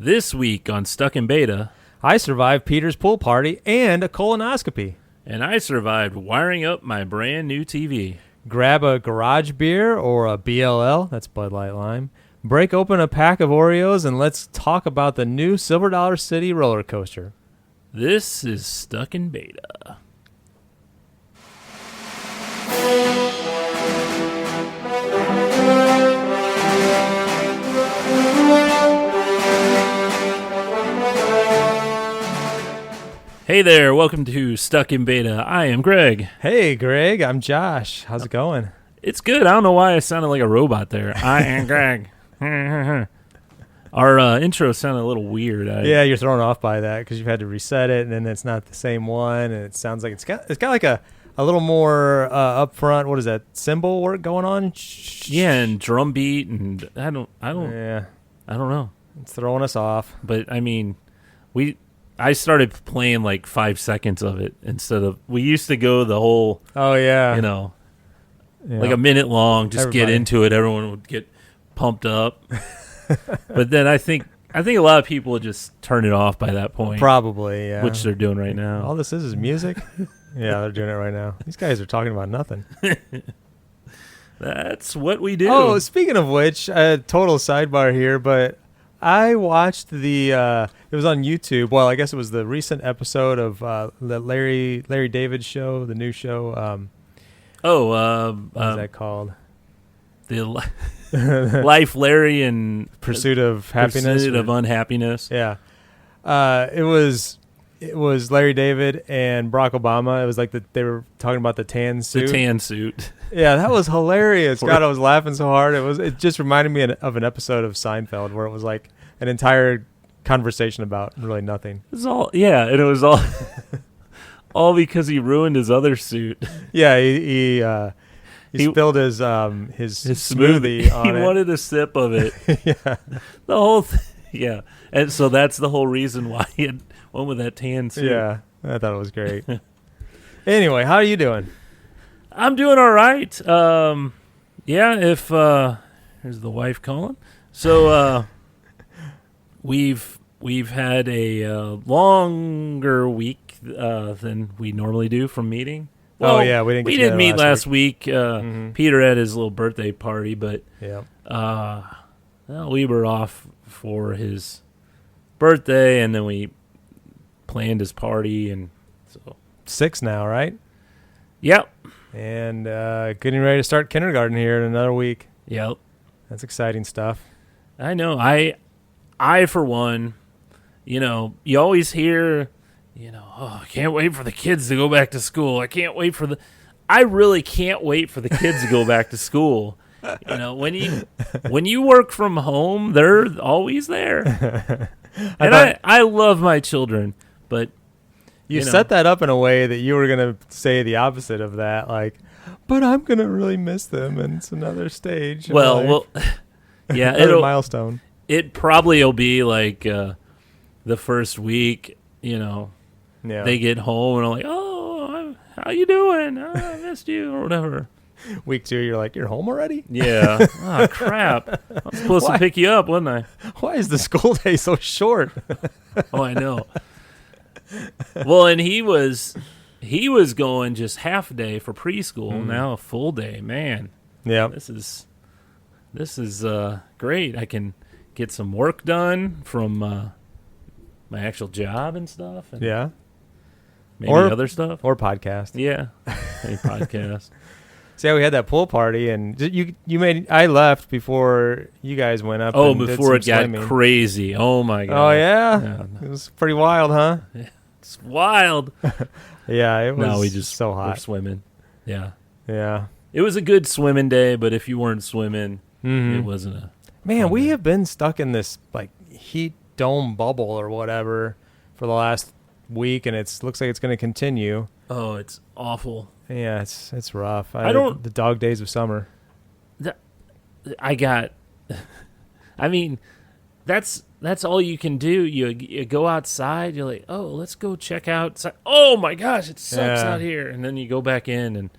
This week on Stuck in Beta, I survived Peter's pool party and a colonoscopy. and I survived wiring up my brand new TV. Grab a garage beer or a BLL, that's Bud Light Lime. Break open a pack of Oreos and let's talk about the new Silver Dollar City roller coaster. This is Stuck in Beta. Hey there, welcome to Stuck in Beta. I am Greg. Hey, Greg, I'm Josh. How's it going? It's good. I don't know why I sounded like a robot there. I am Greg. Our intro sounded a little weird. Yeah, you're thrown off by that because you've had to reset it, and then it's not the same one, and it sounds like it's got like a little more upfront. What is that cymbal work going on? Yeah, and drum beat, and I don't know. It's throwing us off. But I mean, I started playing like 5 seconds of it instead of, we used to go the whole, yeah, like a minute long, just get into it. Everyone would get pumped up. But then I think a lot of people would just turn it off by that point. Probably, yeah. Which they're doing right now. All this is music? Yeah, they're doing it right now. These guys are talking about nothing. That's what we do. Oh, speaking of which, total sidebar here, but I watched it was on YouTube. Well, I guess it was the recent episode of the Larry David show, the new show. What is that called? The Life, Larry, and Pursuit of Happiness. Pursuit of Unhappiness. Yeah. It was Larry David and Barack Obama. It was like they were talking about the tan suit. The tan suit. Yeah, that was hilarious. God, I was laughing so hard. It just reminded me of an episode of Seinfeld where it was like an entire conversation about really nothing. It was all all because he ruined his other suit. Yeah, he spilled his smoothie on he it. wanted a sip of it. Yeah. The whole yeah. And so that's the whole reason why he had went with that tan suit. Yeah, I thought it was great. Anyway, how are you doing? I'm doing all right. If here's the wife calling. So we've had a longer week than we normally do from meeting. Well, we didn't meet last week. Peter had his little birthday party, but we were off for his birthday, and then we planned his party, and so 6 now, right? Yep. And getting ready to start kindergarten here in another week. Yep. That's exciting stuff. I know. I for one, you always hear, I can't wait for the kids to go back to school. I really can't wait for the kids to go back to school. When you work from home, they're always there. And I love my children, but you set that up in a way that you were going to say the opposite of that, like, but I'm going to really miss them, and it's another stage. Well, yeah, another milestone. It probably will be like the first week, they get home and I'm like, oh, how you doing? Oh, I missed you or whatever. Week 2, you're like, you're home already? Yeah. Oh, crap. I was supposed to pick you up, wasn't I? Why is the school day so short? Oh, I know. Well, and he was going just half a day for preschool. Now a full day, man. Yeah. This is great. I can get some work done from my actual job and stuff. And maybe other stuff or podcast. Yeah, any podcast. See how we had that pool party, and I left before you guys went up. Oh, and before it got swimming. Crazy. Oh my god. Oh yeah? It was pretty wild, huh? It's wild. Yeah, it was. No, we just so hot. We're swimming. Yeah. It was a good swimming day, but if you weren't swimming, it wasn't a. Man, we have been stuck in this like heat dome bubble or whatever for the last week, and looks like it's going to continue. Oh, it's awful. Yeah, it's rough. The dog days of summer. That's all you can do. You go outside. You're like, oh, let's go check out. Oh my gosh, it sucks out here, and then you go back in and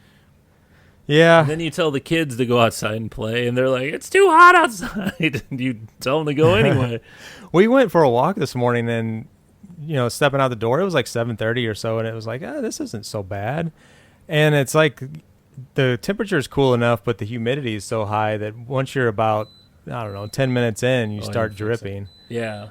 Yeah. And then you tell the kids to go outside and play, and they're like, "It's too hot outside." And you tell them to go anyway. We went for a walk this morning, and stepping out the door, it was like 7:30 or so, and it was like, this isn't so bad. And it's like the temperature is cool enough, but the humidity is so high that once you're about, I don't know, 10 minutes in, you start dripping. Yeah.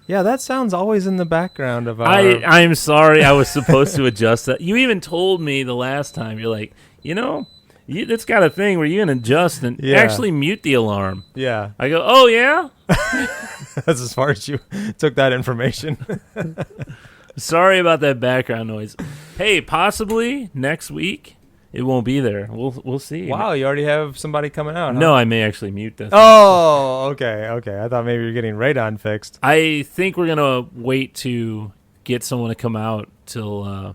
Yeah, that sounds always in the background of our... I'm sorry, I was supposed to adjust that. You even told me the last time, you're like, it's got a thing where you can adjust and actually mute the alarm. Yeah. I go, oh, yeah? That's as far as you took that information. Sorry about that background noise. Hey, possibly next week it won't be there. We'll see. Wow, you already have somebody coming out, huh? No, I may actually mute this. Oh, okay. I thought maybe you're getting radon fixed. I think we're going to wait to get someone to come out till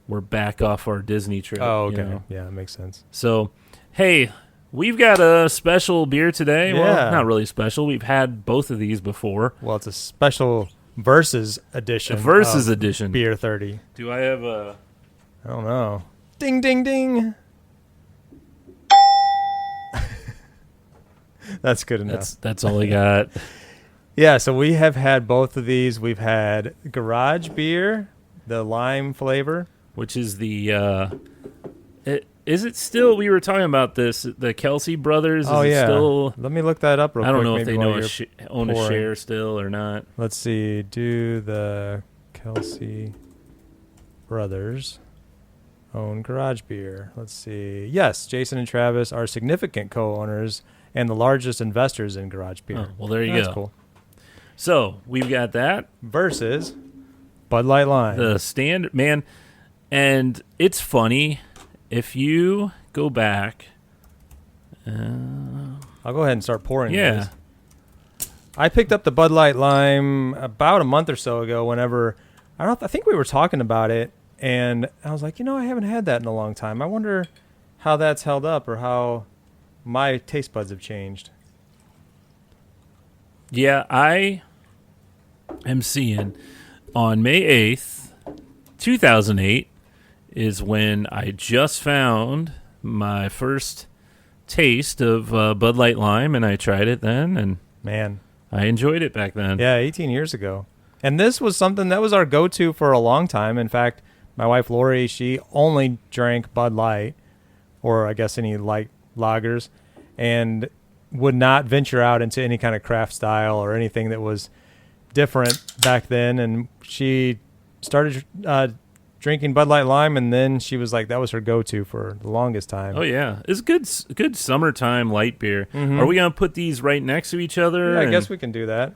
we're back off our Disney trip. Oh, okay. Yeah, that makes sense. So, hey, we've got a special beer today. Yeah. Well, not really special. We've had both of these before. Well, it's a special versus edition. Edition. Beer 30. Do I have a... I don't know. Ding, ding, ding. That's good enough. That's all I got. Yeah, so we have had both of these. We've had garage beer, the lime flavor. Which is the... is it still... We were talking about this. The Kelsey brothers. Is it still... Let me look that up real quick. I don't know if maybe they own a share still or not. Let's see. Do the Kelsey brothers own garage beer? Let's see. Yes, Jason and Travis are significant co-owners and the largest investors in garage beer. Oh, well, there you go. That's cool. So, we've got that. Versus Bud Light Lime. The standard... Man, and it's funny... If you go back, I'll go ahead and start pouring these. I picked up the Bud Light Lime about a month or so ago. Whenever I think we were talking about it, and I was like, I haven't had that in a long time. I wonder how that's held up or how my taste buds have changed. Yeah, I am seeing on May 8th, 2008. Is when I just found my first taste of Bud Light Lime, and I tried it then, and man, I enjoyed it back then. Yeah, 18 years ago. And this was something that was our go-to for a long time. In fact, my wife Lori, she only drank Bud Light, or I guess any light lagers, and would not venture out into any kind of craft style or anything that was different back then. And she started drinking Bud Light Lime, and then she was like, that was her go-to for the longest time. Oh, yeah. It's good summertime light beer. Mm-hmm. Are we going to put these right next to each other? Yeah, I guess we can do that.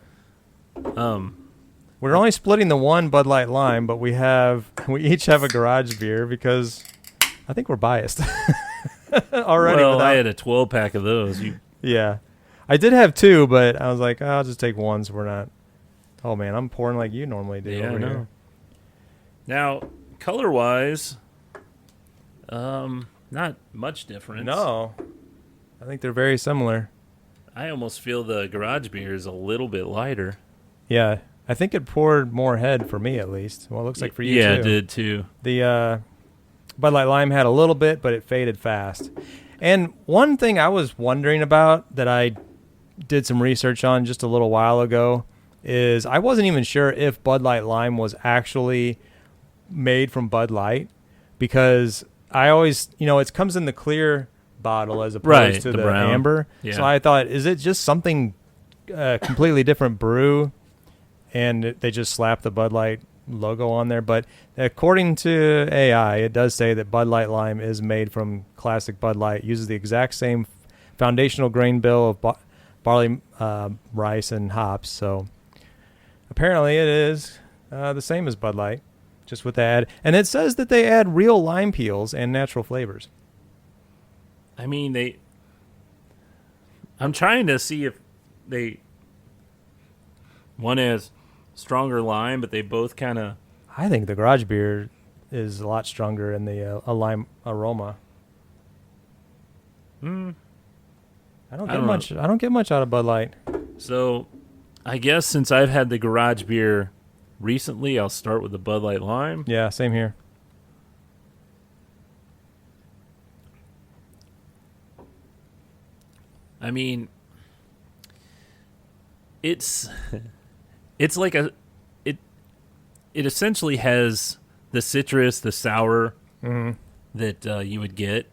We're only splitting the one Bud Light Lime, but we each have a garage beer because I think we're biased already. Well, I had a 12-pack of those. Yeah. I did have two, but I was like, I'll just take one so we're not... Oh, man, I'm pouring like you normally do over here. Now... Color-wise, not much difference. No. I think they're very similar. I almost feel the garage beer is a little bit lighter. Yeah. I think it poured more head for me, at least. Well, it looks like for you, too. Yeah, it did, too. The Bud Light Lime had a little bit, but it faded fast. And one thing I was wondering about that I did some research on just a little while ago is I wasn't even sure if Bud Light Lime was actually... made from Bud Light, because I always, it comes in the clear bottle as opposed to the amber. Yeah. So I thought, is it just something completely different brew, and they just slap the Bud Light logo on there? But according to AI, it does say that Bud Light Lime is made from classic Bud Light, uses the exact same foundational grain bill of barley, rice, and hops. So apparently it is the same as Bud Light. Just with that. And it says that they add real lime peels and natural flavors. I mean, I'm trying to see if one has stronger lime, but they both kind of... I think the garage beer is a lot stronger in the lime aroma. I don't get much out of Bud Light. So, I guess since I've had the garage beer recently, I'll start with the Bud Light Lime. Yeah, same here. I mean, it's like it essentially has the citrus, the sour that you would get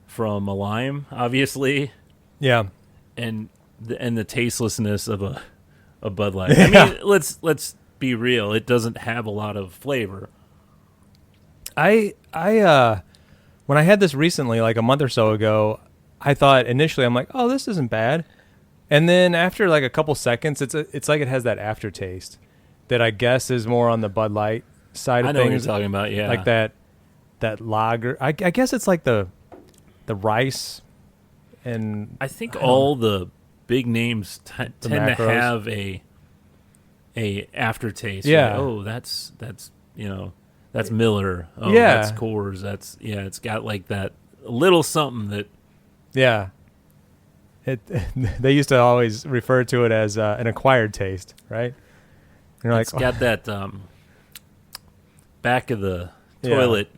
from a lime, obviously. Yeah. And the tastelessness of a Bud Light. I mean, let's be real. It doesn't have a lot of flavor. I when I had this recently, like a month or so ago, I thought initially I'm like, oh, this isn't bad, and then after like a couple seconds, it's like it has that aftertaste that I guess is more on the Bud Light side of I know things. what you're talking about. Yeah, like that lager. I guess it's like the rice, and I think all the big names tend to have a aftertaste. Yeah. Like, oh, that's that's Miller. Oh, yeah. That's Coors. It's got like that little something that. Yeah. They used to always refer to it as an acquired taste, right? And you're It's got that back of the toilet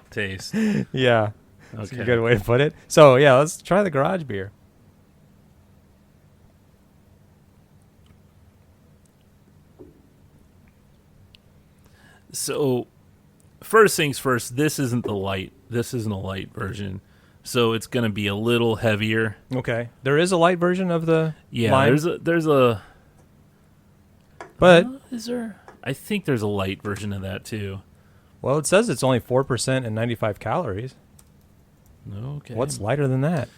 taste. Yeah. That's Okay. a good way to put it. So, yeah, let's try the garage beer. So, first things first, this isn't the light. This isn't a light version. So, it's going to be a little heavier. Okay. There is a light version of the Yeah, lime? there's a But, is there? I think there's a light version of that too. well, it says it's only 4% and 95 calories. Okay. What's lighter than that?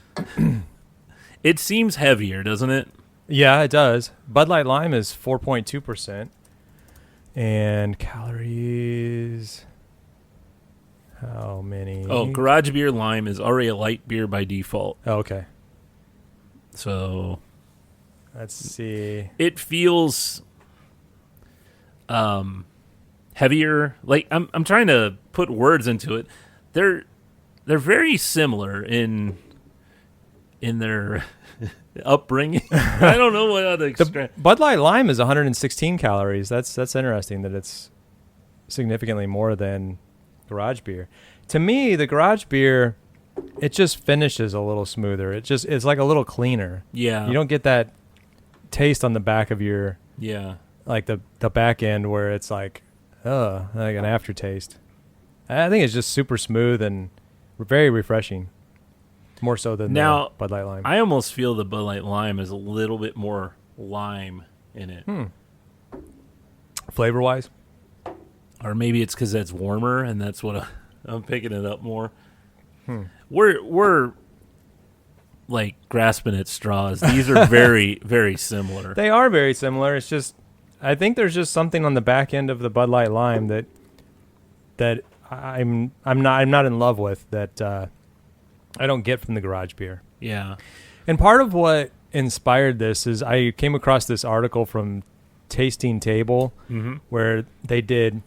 It seems heavier, doesn't it? Yeah, it does. Bud Light Lime is 4.2%. And calories... How many? Oh, Garage Beer Lime is already a light beer by default. Oh, okay. So Let's see. it feels heavier. Like I'm trying to put words into it. They're very similar in their upbringing. I don't know what other The Bud Light Lime is 116 calories. That's interesting that it's significantly more than garage beer. To me, the garage beer, it just finishes a little smoother. It's like a little cleaner. Yeah. You don't get that taste on the back of your like the back end where it's like an aftertaste. I think it's just super smooth and very refreshing. More so than the Bud Light Lime. I almost feel the Bud Light Lime is a little bit more lime in it. Flavor wise? Or maybe it's because it's warmer and that's what I'm picking it up more. We're like grasping at straws. These are very, very similar. They are very similar. It's just, I think there's just something on the back end of the Bud Light Lime that I'm not in love with that I don't get from the garage beer. Yeah. And part of what inspired this is I came across this article from Tasting Table where they did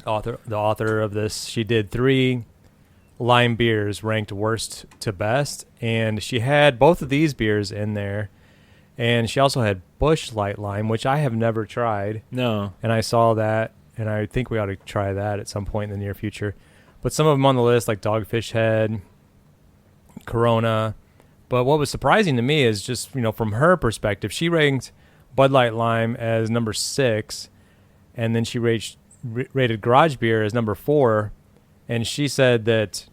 the author of this, she did 3 lime beers ranked worst to best, and she had both of these beers in there, and she also had Busch Light Lime, which I have never tried. No. And I saw that, and I think we ought to try that at some point in the near future. But some of them on the list, like Dogfish Head, Corona. But what was surprising to me is just, from her perspective, she ranked Bud Light Lime as number 6, and then she rated garage beer as number 4, and she said that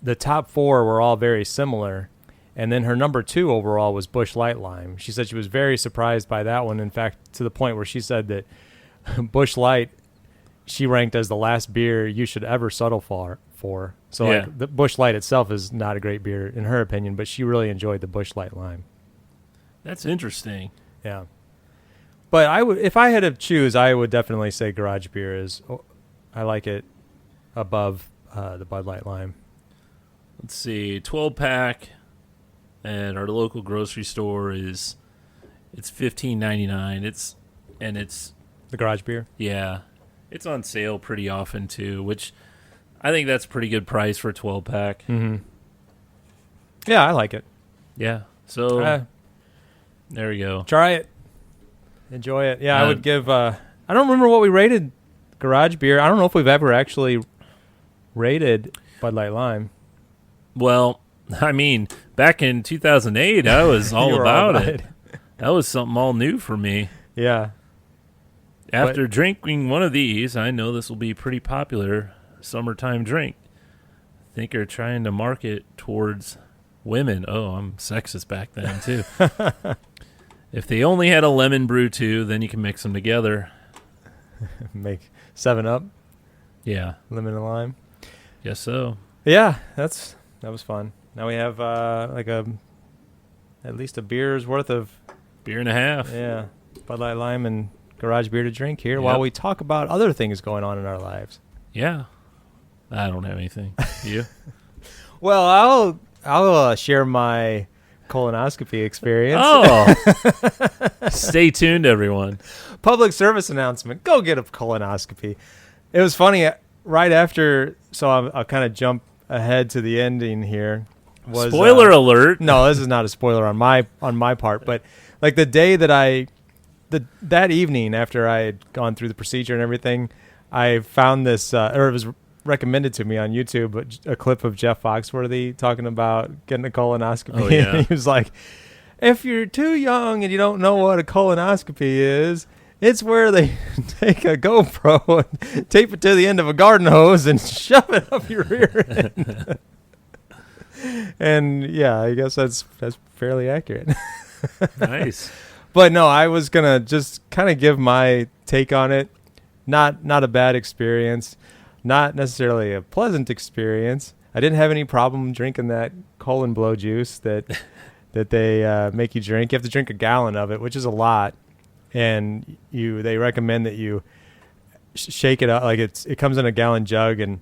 the top 4 were all very similar, and then her number 2 overall was Busch Light Lime. She said she was very surprised by that one, in fact, to the point where she said that Busch Light she ranked as the last beer you should ever settle for. So like the Busch Light itself is not a great beer in her opinion, but she really enjoyed the Busch Light Lime. That's interesting. Yeah. But if I had to choose, I would definitely say garage beer is. I like it above the Bud Light Lime. Let's see, 12-pack at our local grocery store it's $15.99. It's the garage beer. Yeah, it's on sale pretty often too, which I think that's a pretty good price for a 12-pack. Mm-hmm. Yeah, I like it. Yeah, so there we go. Try it. Enjoy it. Yeah, I would give... I don't remember what we rated garage beer. I don't know if we've ever actually rated Bud Light Lime. Well, I mean, back in 2008, I was all You were about all it. That was something all new for me. Yeah. After drinking one of these, I know this will be a pretty popular summertime drink. I think they're trying to market towards women. Oh, I'm sexist back then, too. If they only had a lemon brew, too, then you can mix them together. Make 7-Up, Yeah. lemon and lime. Guess so. Yeah, that was fun. Now we have at least a beer's worth of Beer and a half. Bud Light Lime and garage beer to drink here while we talk about other things going on in our lives. Yeah. I don't have anything. You? Well, I'll share my colonoscopy experience. Oh. Stay tuned, everyone. Public service announcement. Go get a colonoscopy. It was funny right after, so I'll kind of jump ahead to the ending here. Spoiler alert. No, this is not a spoiler on my part, but like the day that that evening after I had gone through the procedure and everything, I found this, or it was recommended to me on YouTube, a clip of Jeff Foxworthy talking about getting a colonoscopy. Oh, yeah. And he was like, if you're too young and you don't know what a colonoscopy is, it's where they take a GoPro and tape it to the end of a garden hose and shove it up your rear end. And yeah, I guess that's fairly accurate. Nice. But no, I was gonna just kind of give my take on it. Not a bad experience, not necessarily a pleasant experience. I didn't have any problem drinking that colon blow juice that they make you drink. You have to drink a gallon of it, which is a lot. And they recommend that you shake it up, like it comes in a gallon jug, and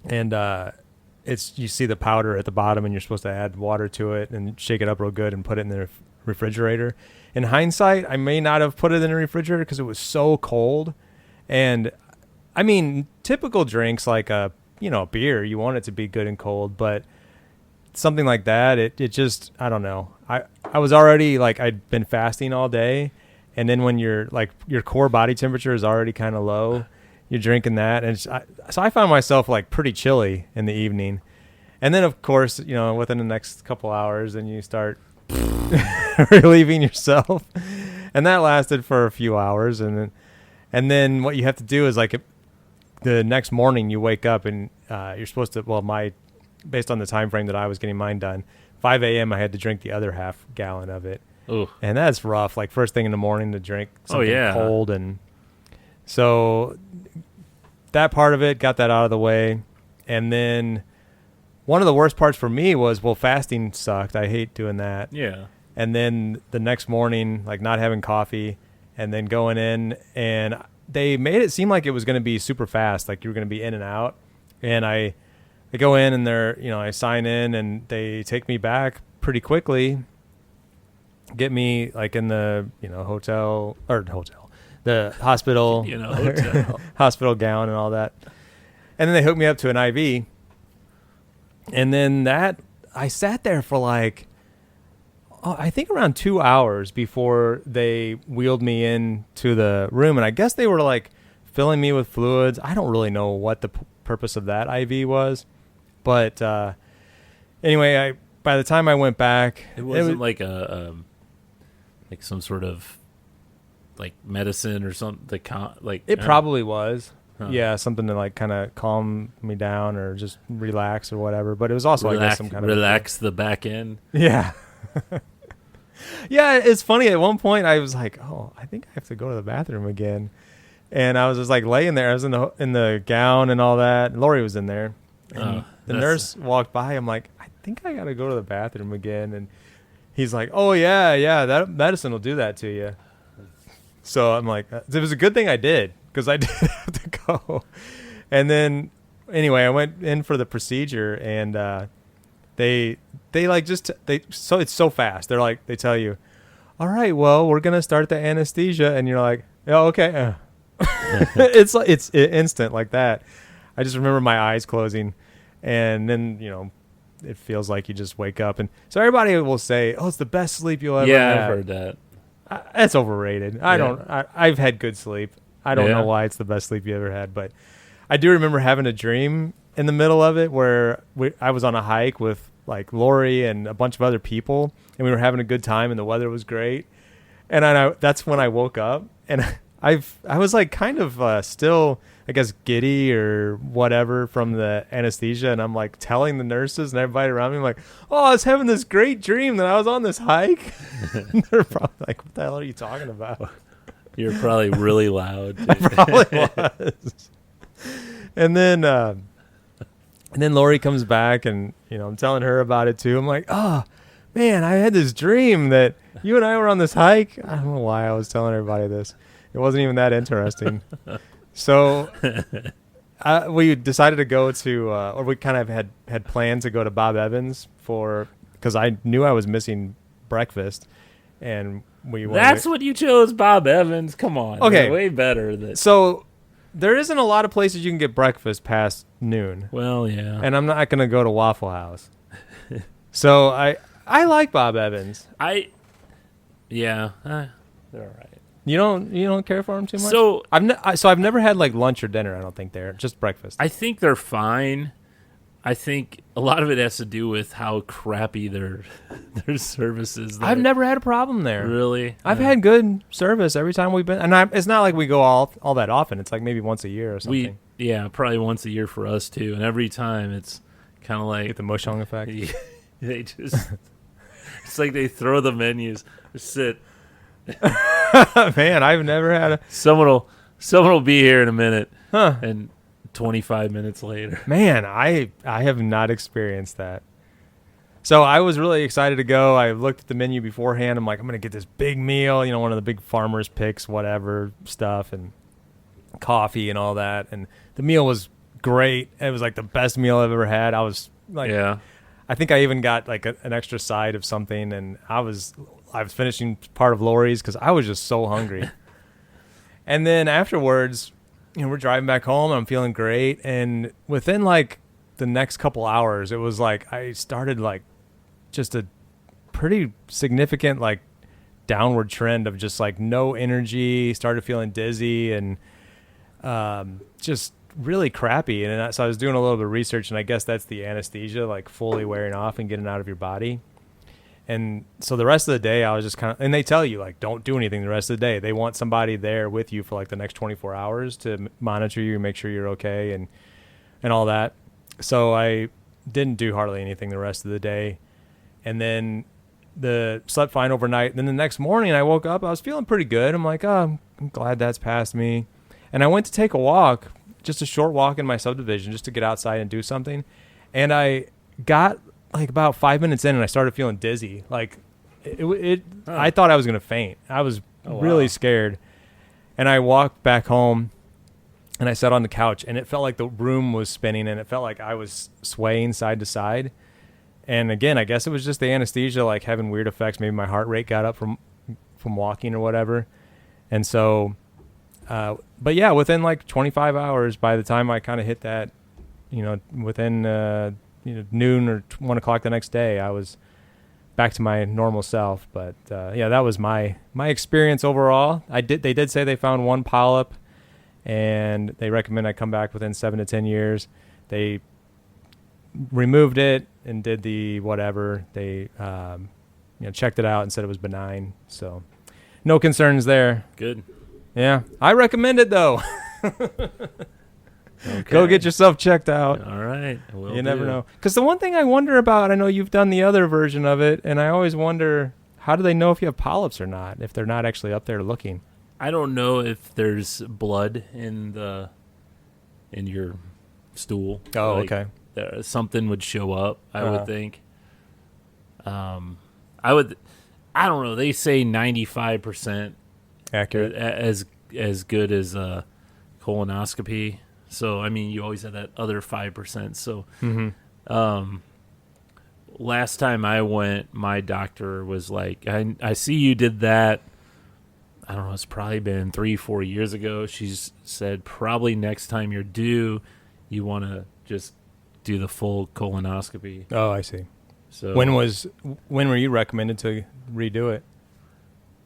you see the powder at the bottom, and you're supposed to add water to it and shake it up real good and put it in the refrigerator. In hindsight, I may not have put it in the refrigerator because it was so cold. And I mean, typical drinks like a beer, you want it to be good and cold, but something like that, it just, I don't know. I was already like, I'd been fasting all day. And then when your core body temperature is already kind of low, you're drinking that. And so I found myself like pretty chilly in the evening. And then of course, within the next couple hours, then you start relieving yourself. And that lasted for a few hours. And then what you have to do is like the next morning you wake up and you're supposed to, based on the time frame that I was getting mine done, 5 a.m. I had to drink the other half gallon of it. Ooh. And that's rough, like first thing in the morning to drink something cold. And so that part of it, got that out of the way. And then one of the worst parts for me was, fasting sucked. I hate doing that. Yeah. And then the next morning, like not having coffee and then going in, and they made it seem like it was going to be super fast, like you were going to be in and out. And I go in and I sign in and they take me back pretty quickly, get me like in the, the hospital, hotel. hospital gown and all that. And then they hooked me up to an IV. And then I sat there for like, I think around 2 hours before they wheeled me into the room. And I guess they were like filling me with fluids. I don't really know what the purpose of that IV was. But anyway, by the time I went back, it wasn't like like some sort of like medicine or something. It probably was. Huh. Yeah, something to like kind of calm me down or just relax or whatever. But it was also, I guess, some kind of relax the back end. Yeah. Yeah, it's funny. At one point, I was like, "Oh, I think I have to go to the bathroom again," and I was just like laying there. I was in the gown and all that. Lori was in there. And the nurse walked by. I'm like, "I think I got to go to the bathroom again," and he's like, "Oh yeah, that medicine will do that to you." So I'm like, it was a good thing I did, because I did have to go. And then anyway, I went in for the procedure, and so it's so fast. They're like, they tell you, all right, well, we're going to start the anesthesia. And you're like, oh, okay. It's like, it's instant like that. I just remember my eyes closing, and then, it feels like you just wake up. And so everybody will say, oh, it's the best sleep you'll ever have. Yeah, I've heard that. That's overrated. I've had good sleep. I don't know why it's the best sleep you ever had, but I do remember having a dream in the middle of it where I was on a hike with like Lori and a bunch of other people, and we were having a good time, and the weather was great. And that's when I woke up, and I was like kind of still, I guess, giddy or whatever from the anesthesia, and I'm like telling the nurses and everybody around me, I'm like, oh, I was having this great dream that I was on this hike. And they're probably like, what the hell are you talking about? You're probably really loud. I probably was. And then Lori comes back, and I'm telling her about it too. I'm like, oh man, I had this dream that you and I were on this hike. I don't know why I was telling everybody this. It wasn't even that interesting. So we decided to go to, or we kind of had planned to go to Bob Evans because I knew I was missing breakfast, and we wanted That's what you chose, Bob Evans. Come on. Okay. They're way better. So there isn't a lot of places you can get breakfast past noon. Well, yeah. And I'm not going to go to Waffle House. So I like Bob Evans. Yeah. They're all right. You don't care for them too much? So I've never had like lunch or dinner, I don't think there. Just breakfast. I think they're fine. I think a lot of it has to do with how crappy their service is. I've never had a problem there. Really? I've had good service every time we've been. And it's not like we go all that often. It's like maybe once a year or something. Probably once a year for us too. And every time it's kind of like get the Moshong effect. They just it's like they throw the menus. Sit. Man, I've never had someone will be here in a minute. Huh. And 25 minutes later. Man, I have not experienced that. So I was really excited to go. I looked at the menu beforehand. I'm like, I'm going to get this big meal, one of the big farmer's picks, whatever stuff, and coffee and all that. And the meal was great. It was like the best meal I've ever had. I was like, yeah. I think I even got like an extra side of something, and I was finishing part of Lori's because I was just so hungry. And then afterwards, we're driving back home, and I'm feeling great. And within like the next couple hours, it was like I started like just a pretty significant like downward trend of just like no energy, started feeling dizzy, and just really crappy. And so I was doing a little bit of research, and I guess that's the anesthesia like fully wearing off and getting out of your body. And so the rest of the day I was just kind of, and they tell you like, don't do anything the rest of the day. They want somebody there with you for like the next 24 hours to monitor you, make sure you're okay, and all that. So I didn't do hardly anything the rest of the day. And then slept fine overnight. And then the next morning I woke up, I was feeling pretty good. I'm like, oh, I'm glad that's past me. And I went to take a walk, just a short walk in my subdivision, just to get outside and do something. And I got like about 5 minutes in, and I started feeling dizzy. Like I thought I was going to faint. I was really scared. And I walked back home, and I sat on the couch, and it felt like the room was spinning, and it felt like I was swaying side to side. And again, I guess it was just the anesthesia, like having weird effects. Maybe my heart rate got up from walking or whatever. And so, but yeah, within like 25 hours, by the time I kind of hit that, within noon or 1 o'clock the next day, I was back to my normal self. But that was my experience overall. They did say they found one polyp, and they recommend I come back within 7 to 10 years. They removed it and did the whatever. They checked it out and said it was benign. So no concerns there. Good. Yeah, I recommend it though. Okay. Go get yourself checked out. All right. You never know. Because the one thing I wonder about, I know you've done the other version of it, and I always wonder, how do they know if you have polyps or not, if they're not actually up there looking? I don't know if there's blood in your stool. Oh, okay. Something would show up, I would think. I don't know. They say 95% accurate, as good as a colonoscopy. So, I mean, you always have that other 5%. So, last time I went, my doctor was like, I see you did that. I don't know, it's probably been 3-4 years ago. She's said probably next time you're due, you want to just do the full colonoscopy. Oh, I see. So when were you recommended to redo it?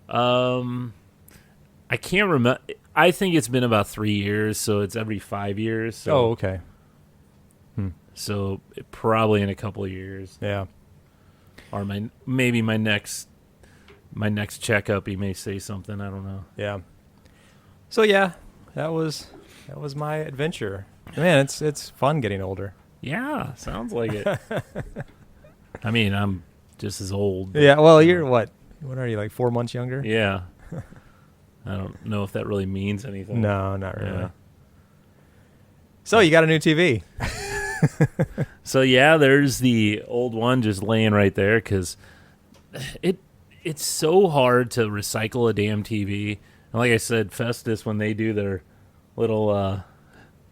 I can't remember. I think it's been about 3 years, so it's every 5 years. So, oh, okay. So probably in a couple of years, Yeah. or maybe my next checkup, he may say something. I don't know. Yeah. So yeah, that was my adventure. Man, it's fun getting older. Yeah, sounds like it. I mean, I'm just as old. Yeah. Well, you're what? What are you, like 4 months younger? Yeah. I don't know if that really means anything. No, not really. Yeah. So you got a new TV. So yeah, there's the old one just laying right there because it's so hard to recycle a damn TV. And like I said, Festus, when they do their little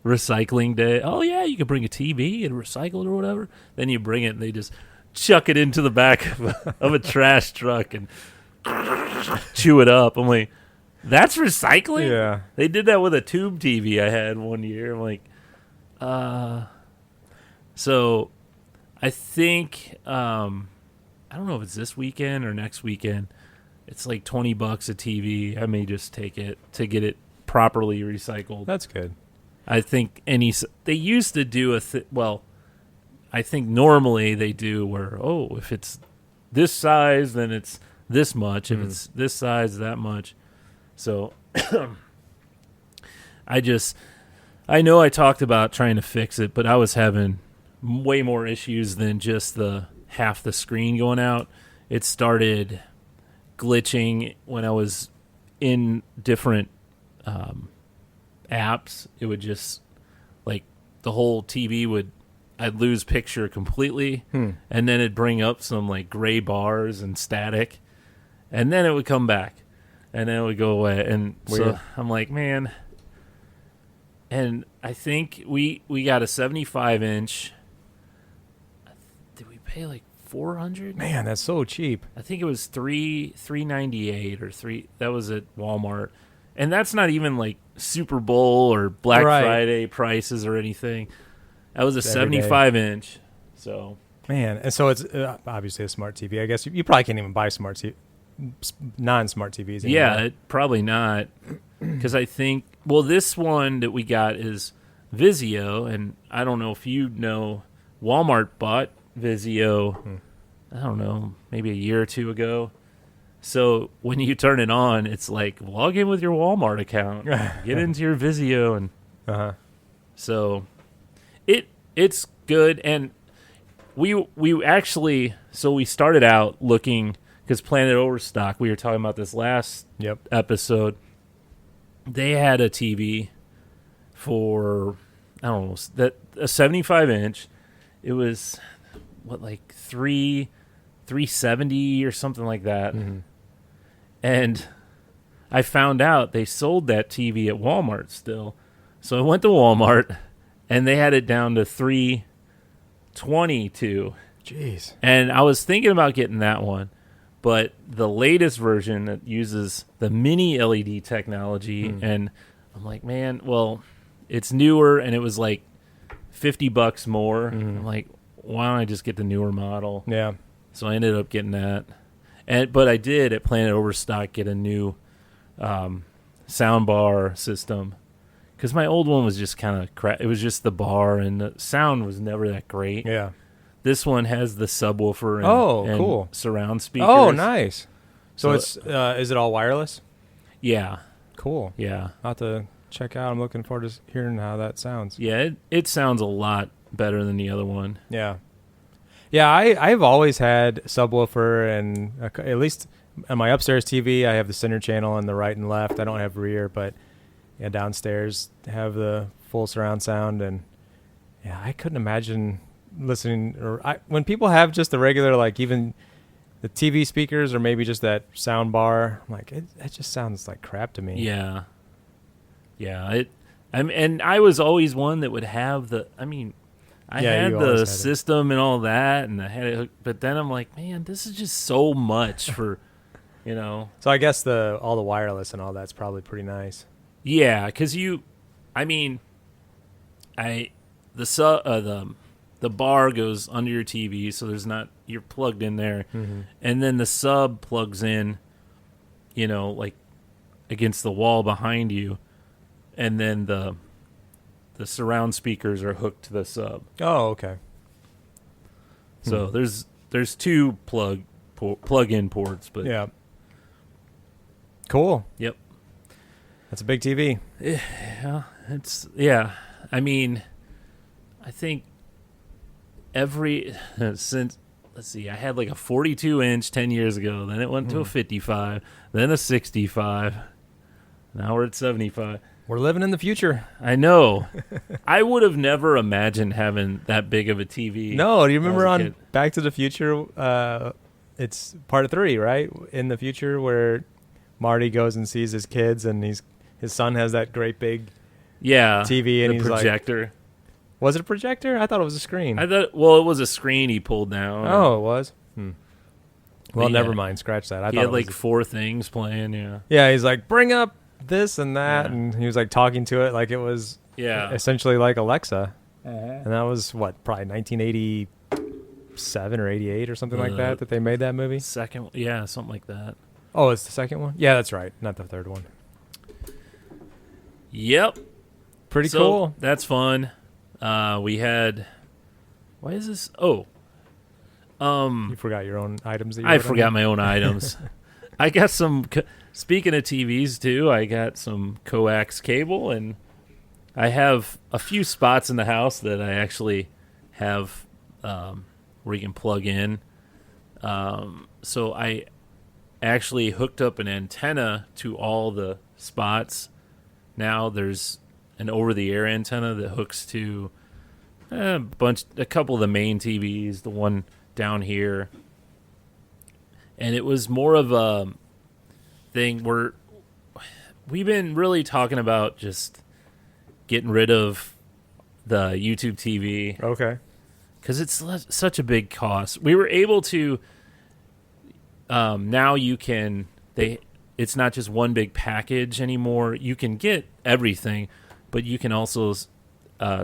recycling day, oh yeah, you can bring a TV and recycle it or whatever. Then you bring it and they just chuck it into the back of a trash truck and chew it up. I'm like, that's recycling? Yeah. They did that with a tube TV I had one year. I'm like, so I think, I don't know if it's this weekend or next weekend. It's like $20 a TV. I may just take it to get it properly recycled. That's good. I think they used to do I think normally they do where, if it's this size, then it's this much. If it's this size, that much. So I know I talked about trying to fix it, but I was having way more issues than just the half the screen going out. It started glitching when I was in different apps. It would just, like, the whole TV I'd lose picture completely, and then it'd bring up some, like, gray bars and static, and then it would come back, and then it would go away. And Weird. So I'm like, man. And I think we got a 75-inch. Did we pay like $400? Man, that's so cheap. I think it was $398 or $3. That was at Walmart, and that's not even like Super Bowl or Black Friday prices or anything. That was a 75-inch. So man, and so it's obviously a smart TV. I guess you probably can't even buy non-smart TVs anymore. Yeah, probably not, because I think this one that we got is Vizio, and I don't know if you know, Walmart bought Vizio. I don't know, maybe a year or two ago. So when you turn it on, it's like, log in with your Walmart account, get into your Vizio, and so it's good. And we actually, so we started out looking, because Planet Overstock, we were talking about this last episode. They had a TV for, I don't know, a 75-inch. It was like $370 or something like that. And I found out they sold that TV at Walmart still. So I went to Walmart, and they had it down to $322. Jeez. And I was thinking about getting that one, but the latest version that uses the mini LED technology, and I'm like, man, well, it's newer, and it was like $50 more. I'm like, why don't I just get the newer model? Yeah. So I ended up getting that. But I did at Planet Overstock get a new sound bar system, because my old one was just kind of crap. It was just the bar, and the sound was never that great. Yeah. This one has the subwoofer and cool surround speakers. Oh, nice. So it's is it all wireless? Yeah. Cool. Yeah. I'll have to check out. I'm looking forward to hearing how that sounds. Yeah, it sounds a lot better than the other one. Yeah. Yeah, I've always had subwoofer, and at least on my upstairs TV, I have the center channel and the right and left. I don't have rear, but downstairs have the full surround sound. And yeah, I couldn't imagine listening, when people have just the regular, like even the TV speakers or maybe just that sound bar, I'm like, it just sounds like crap to me. Yeah. Yeah. And I was always one that would have I had the system and all that, and I had it hooked, but then I'm like, man, this is just so much for, So I guess all the wireless and all that's probably pretty nice. Yeah, because the bar goes under your TV, so you're plugged in there, and then the sub plugs in, like against the wall behind you, and then the the surround speakers are hooked to the sub. Oh, okay. So there's two plug-in ports, but Yeah. Cool. Yep. That's a big TV. Yeah. I mean, I think since let's see, I had like a 42-inch 10 years ago. Then it went to a 55, then a 65. Now we're at 75. We're living in the future. I know. I would have never imagined having that big of a TV. No, do you remember on kid. Back to the Future? It's part 3, right? In the future, where Marty goes and sees his kids, and his son has that great big TV, and the he's projector. like, was it a projector? I thought it was a screen. I thought, well, it was a screen he pulled down. Oh, it was. Well, Yeah. never mind. Scratch that. He had like 4 things playing. Yeah. Yeah, he's like, bring up this and that, Yeah. and he was like talking to it like it was essentially like Alexa. And that was what, probably 1987 or 88 or something like that they made that movie. Second, something like that. Oh, it's the second one? Yeah, that's right. Not the third one. Yep. Pretty cool. That's fun. We had. Why is this? Oh. You forgot your own items that you I wrote on forgot there? my own items. I got some. Speaking of TVs too, I got some coax cable, and I have a few spots in the house that I actually have where you can plug in. So I actually hooked up an antenna to all the spots. Now there's an over-the-air antenna that hooks to a couple of the main TVs, the one down here. And it was more of a thing where we've been really talking about just getting rid of the YouTube TV. Okay. Because it's such a big cost. We were able to, now you can, it's not just one big package anymore. You can get everything, but you can also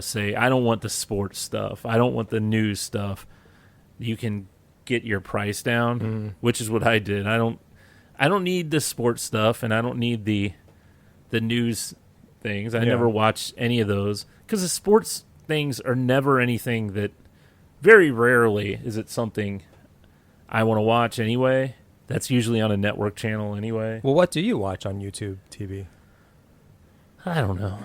say, I don't want the sports stuff. I don't want the news stuff. You can get your price down, which is what I did. I don't need the sports stuff, and I don't need the news things. I never watch any of those because the sports things are never anything that. Very rarely is it something I want to watch anyway. That's usually on a network channel anyway. Well, what do you watch on YouTube TV? I don't know.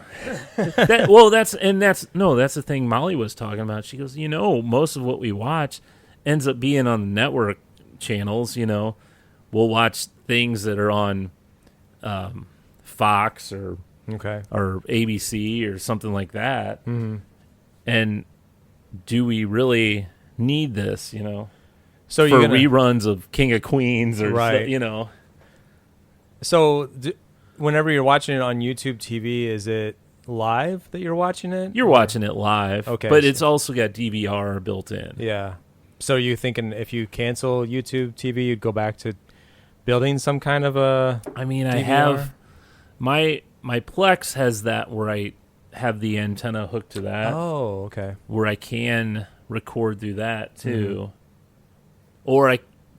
That's the thing Molly was talking about. She goes, most of what we watch ends up being on the network channels. We'll watch things that are on Fox or ABC or something like that. And do we really need this, So for reruns of King of Queens or So whenever you're watching it on YouTube TV, is it live that you're watching it? You're watching it live, okay, but it's also got DVR built in. Yeah. So you thinking if you cancel YouTube TV, you'd go back to building some kind of a I mean, DVR? I have my Plex has that where I have the antenna hooked to that. Oh, okay. Where I can record through that too.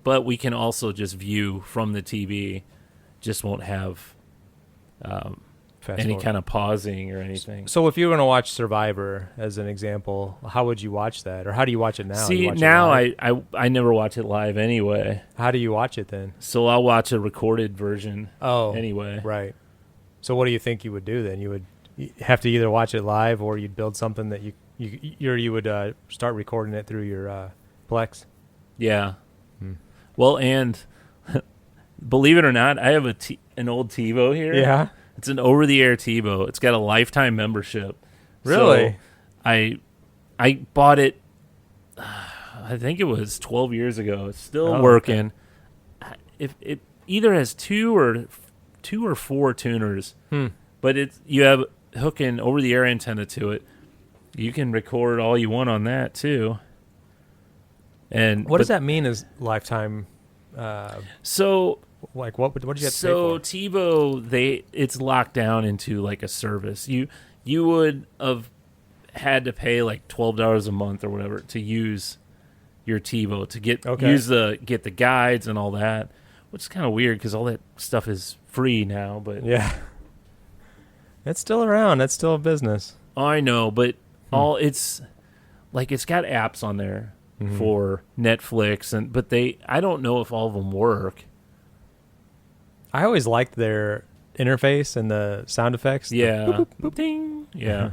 But we can also just view from the TV. Just won't have any kind of pausing or anything. So if you were going to watch Survivor as an example, how would you watch that? Or how do you watch it now? See, now I never watch it live anyway. How do you watch it then? So I'll watch a recorded version anyway. Right. So what do you think you would do then? You would have to either watch it live or you'd build something that you would start recording it through your Plex. Yeah. Well, and believe it or not, I have an old TiVo here. Yeah. It's an over-the-air TiVo. It's got a lifetime membership. Really? So I bought it, I think it was 12 years ago. It's still working. Okay. It either has two or four tuners, but you have hooking over-the-air antenna to it. You can record all you want on that too. And what does that mean as lifetime? So like what did you have to pay for? So TiVo, it's locked down into like a service. You would have had to pay like $12 a month or whatever to use your TiVo to get the guides and all that, which is kind of weird because all that stuff is free now. But yeah, it's still around. It's still a business. I know, but it's like it's got apps on there for Netflix, but I don't know if all of them work. I always liked their interface and the sound effects. Yeah. Boop, boop, boop. Ding. Yeah.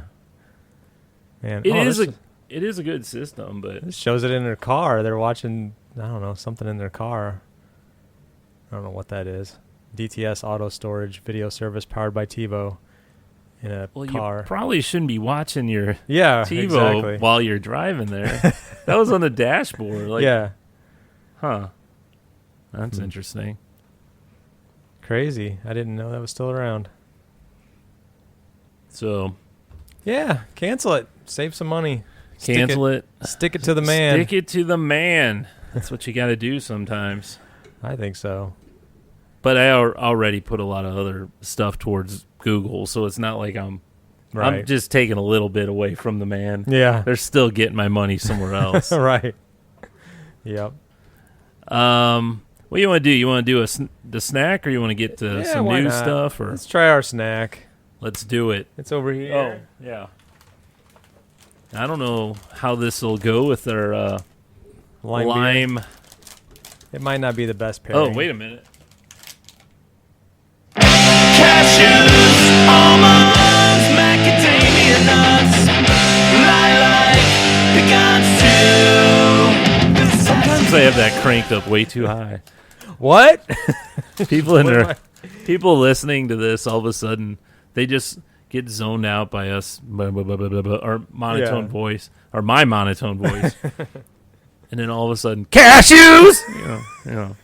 Man, It is a good system, but this shows it in their car. They're watching, I don't know, something in their car. I don't know what that is. DTS auto storage video service powered by TiVo in a car. You probably shouldn't be watching your TiVo exactly. while you're driving there. That was on the dashboard. Like, yeah. Huh. That's interesting. Crazy. I didn't know that was still around. So. Yeah. Cancel it. Save some money. Cancel it. Stick it to the man. Stick it to the man. That's what you got to do sometimes. I think so. But I already put a lot of other stuff towards Google, so it's not like I'm just taking a little bit away from the man. Yeah. They're still getting my money somewhere else. Right. Yep. What do you want to do? You want to do the snack, or you want to get to some new stuff? Or let's try our snack. Let's do it. It's over here. Oh, yeah. I don't know how this will go with our lime. It might not be the best pairing. Oh, wait a minute. Cashews, almonds, macadamia nuts, lilac, pecans too. Sometimes they have that cranked up way too high. What? People listening to this, all of a sudden, they just get zoned out by us, our monotone voice, or my monotone voice. And then all of a sudden, cashews! You know.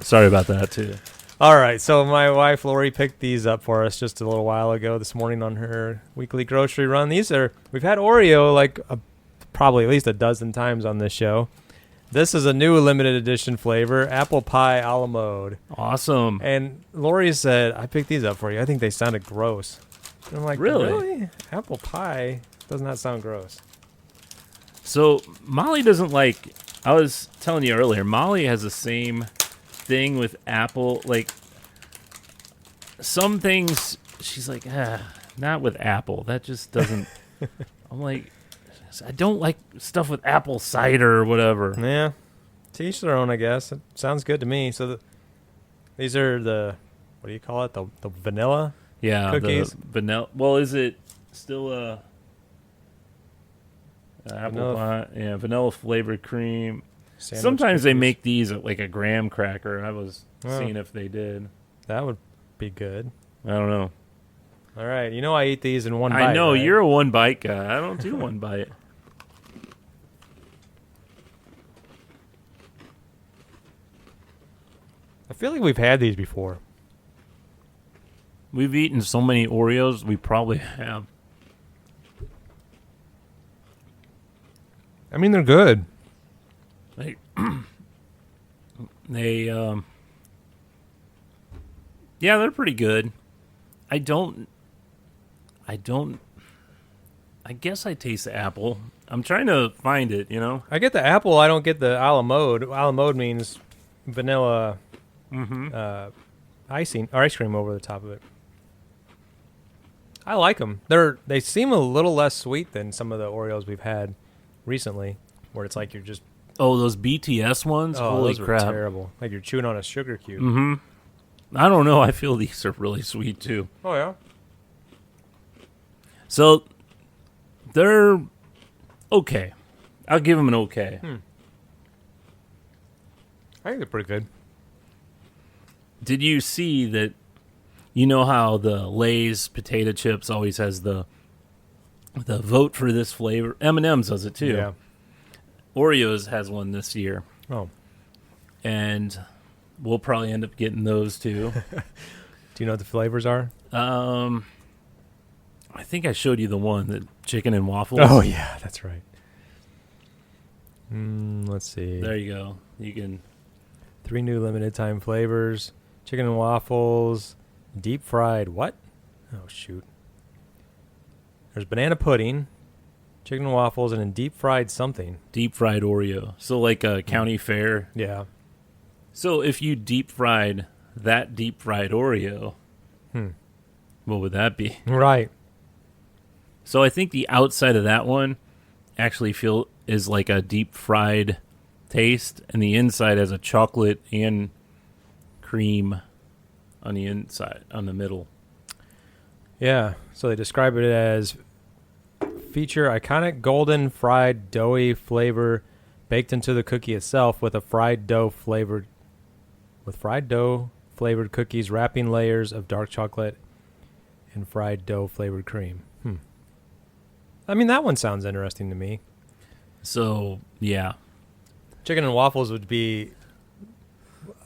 Sorry about that, too. All right, so my wife Lori picked these up for us just a little while ago this morning on her weekly grocery run. We've had Oreo like probably at least a dozen times on this show. This is a new limited edition flavor, apple pie a la mode. Awesome. And Lori said, I picked these up for you. I think they sounded gross. And I'm like, really? Apple pie does not sound gross. So Molly doesn't like, I was telling you earlier, Molly has the same thing with apple. Like some things she's like, not with apple. That just doesn't. I'm like, I don't like stuff with apple cider or whatever. Yeah. To each their own, I guess. It sounds good to me. So these are the, what do you call it? The vanilla cookies? The vanilla. Well, is it still apple pie? Yeah, vanilla flavored cream. Sandwich Sometimes cookies. They make these at like a graham cracker. I was seeing if they did. That would be good. I don't know. All right. You know I eat these in one bite. I know. Right? You're a one bite guy. I don't do one bite. I feel like we've had these before. We've eaten so many Oreos, we probably have. I mean, they're good. Yeah, they're pretty good. I guess I taste the apple. I'm trying to find it, I get the apple. I don't get the a la mode. A la mode means vanilla icing or ice cream over the top of it. I like them. They seem a little less sweet than some of the Oreos we've had recently, where it's like you're just... Oh, those BTS ones? Holy those crap. Were terrible. Like you're chewing on a sugar cube. Mm-hmm. I don't know. I feel these are really sweet, too. Oh, yeah? So, they're okay. I'll give them an okay. I think they're pretty good. Did you see that, you know how the Lay's potato chips always has the vote for this flavor? M&M's does it, too. Yeah. Oreos has one this year. Oh. And we'll probably end up getting those, too. Do you know what the flavors are? I think I showed you the one, the chicken and waffles. Oh, yeah, that's right. Let's see. There you go. You can... 3 new limited time flavors. Chicken and waffles. Deep fried what? Oh, shoot. There's banana pudding, chicken and waffles, and then deep fried something. Deep fried Oreo. So like a county fair. Yeah. So if you deep fried that deep fried Oreo, what would that be? Right. So I think the outside of that one actually is like a deep fried taste, and the inside has a chocolate and cream on the inside, on the middle. Yeah. So they describe it as feature iconic golden fried doughy flavor baked into the cookie itself with fried dough flavored cookies wrapping layers of dark chocolate and fried dough flavored cream. I mean, that one sounds interesting to me. So, yeah. Chicken and waffles would be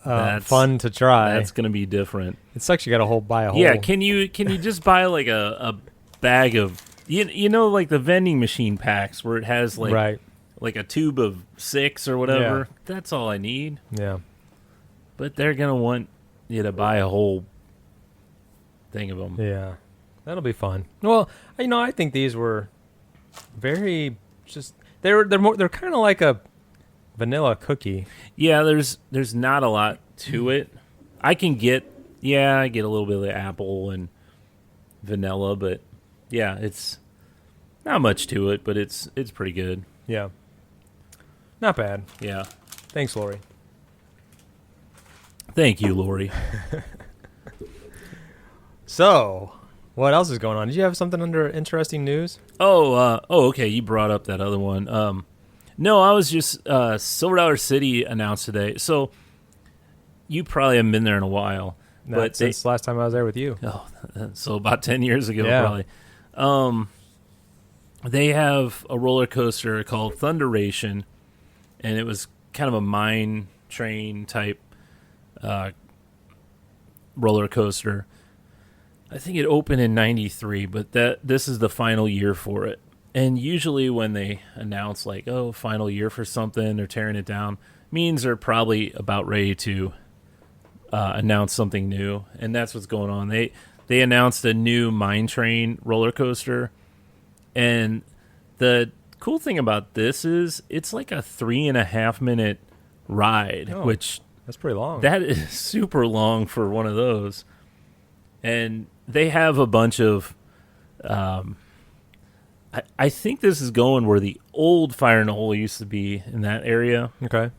fun to try. That's going to be different. It sucks you got to buy a whole. Yeah, can you just buy like a bag of, you know, like the vending machine packs where it has like a tube of 6 or whatever? Yeah. That's all I need. Yeah. But they're going to want you to buy a whole thing of them. Yeah. That'll be fun. Well, I think these were very just they're kind of like a vanilla cookie. Yeah, there's not a lot to it. I get a little bit of the apple and vanilla, but yeah, it's not much to it, but it's pretty good. Yeah. Not bad. Yeah. Thanks, Lori. Thank you, Lori. So, what else is going on? Did you have something under interesting news? Okay, you brought up that other one. No, I was just Silver Dollar City announced today. So you probably haven't been there in a while. But since last time I was there with you. Oh, so about 10 years ago, yeah. probably. They have a roller coaster called Thunderation, and it was kind of a mine train type roller coaster. I think it opened in 93, but this is the final year for it. And usually when they announce like, oh, final year for something, they're tearing it down, means they're probably about ready to announce something new. And that's what's going on. They announced a new mine train roller coaster. And the cool thing about this is it's like a 3.5 minute ride, which that's pretty long. That is super long for one of those. And they have a bunch of I think this is going where the old Fire in the Hole used to be in that area. Okay.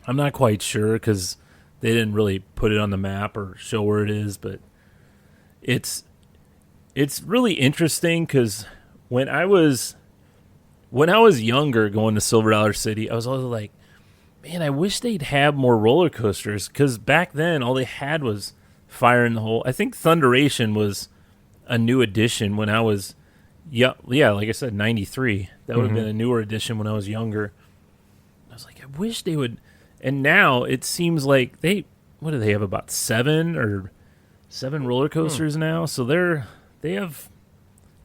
I'm not quite sure because they didn't really put it on the map or show where it is, but it's really interesting because when I was younger going to Silver Dollar City, I was always like, man, I wish they'd have more roller coasters because back then all they had was Fire in the Hole. I think Thunderation was a new addition when I was like I said, 93. That would have been a newer edition when I was younger. I was like, I wish they would. And now it seems like what do they have, about 7 roller coasters now? So they have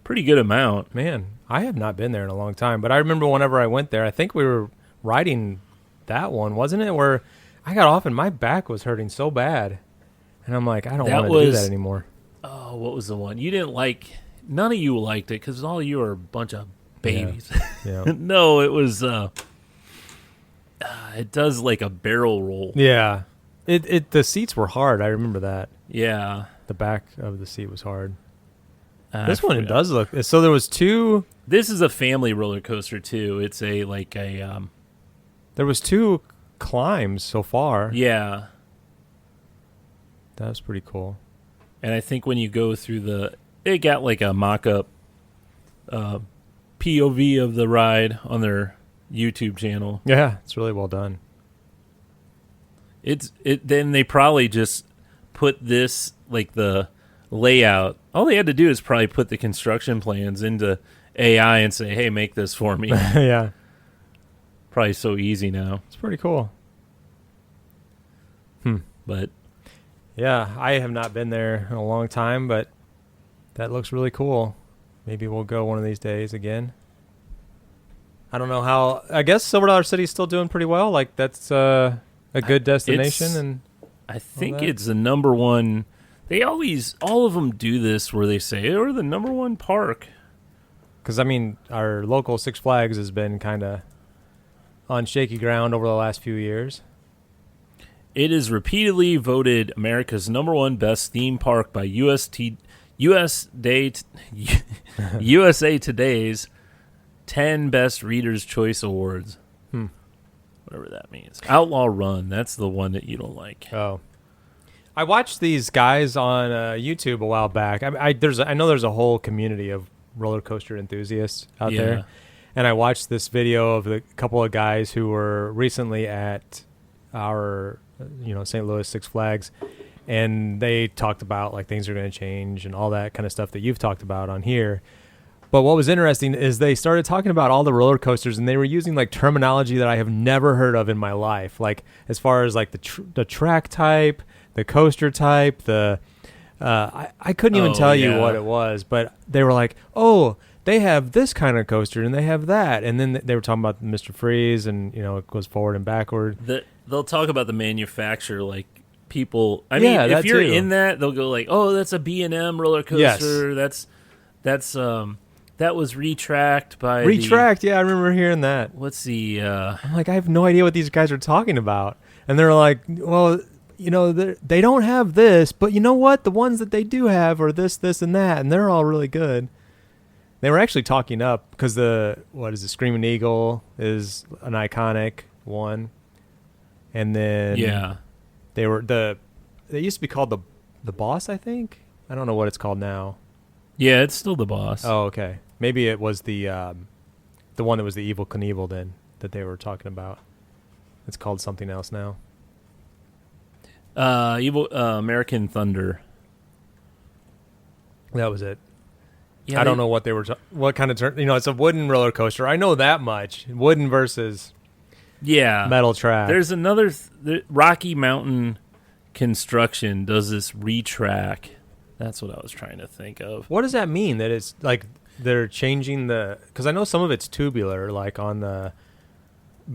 pretty good amount. Man, I have not been there in a long time, but I remember whenever I went there, I think we were riding that one, wasn't it? Where I got off and my back was hurting so bad. And I'm like, I don't want to do that anymore. Oh, what was the one? You didn't like... None of you liked it because all you are a bunch of babies. Yeah. No, it was... it does like a barrel roll. Yeah. The seats were hard. I remember that. Yeah. The back of the seat was hard. This one, it does look... So there was 2... This is a family roller coaster, too. It's there was 2 climbs so far. Yeah. That was pretty cool. And I think when you go through it got like a mock-up POV of the ride on their YouTube channel. Yeah, it's really well done. Then they probably just put this, like the layout. All they had to do is probably put the construction plans into AI and say, hey, make this for me. Yeah. Probably so easy now. It's pretty cool. But yeah, I have not been there in a long time, but that looks really cool. Maybe we'll go one of these days again. I don't know how. I guess Silver Dollar City is still doing pretty well. Like that's a good destination, and I think it's the number one. They all of them do this where they say we're the number one park. Because I mean, our local Six Flags has been kind of on shaky ground over the last few years. It is repeatedly voted America's number one best theme park by USA Today's 10 Best Readers' Choice Awards. Whatever that means. Outlaw Run. That's the one that you don't like. Oh. I watched these guys on YouTube a while back. I know there's a whole community of roller coaster enthusiasts out there. And I watched this video of a couple of guys who were recently at our, St. Louis Six Flags. And they talked about like things are going to change and all that kind of stuff that you've talked about on here. But what was interesting is they started talking about all the roller coasters, and they were using like terminology that I have never heard of in my life. Like as far as like the track type, the coaster type, I couldn't even tell you what it was, but they were like, oh, they have this kind of coaster and they have that. And then they were talking about Mr. Freeze, and it goes forward and backward. They'll talk about the manufacturer, like people. I mean, if you're in that, they'll go like, oh, that's a B&M roller coaster. Yes. That was retracked by yeah, I remember hearing that. What's the I'm like, I have no idea what these guys are talking about. And they're like, well, they don't have this, but you know what? The ones that they do have are this, and that, and they're all really good. They were actually talking up because Screaming Eagle is an iconic one. And then they used to be called the Boss, I think. I don't know what it's called now. Yeah, it's still the Boss. Oh, okay. Maybe it was the one that was the Evil Knievel then that they were talking about. It's called something else now. American Thunder. That was it. Yeah, I don't know what they were. What kind of turn? It's a wooden roller coaster. I know that much. Wooden versus metal track. There's another Rocky Mountain Construction does this retrack. That's what I was trying to think of. What does that mean? That it's like they're changing because I know some of it's tubular, like on the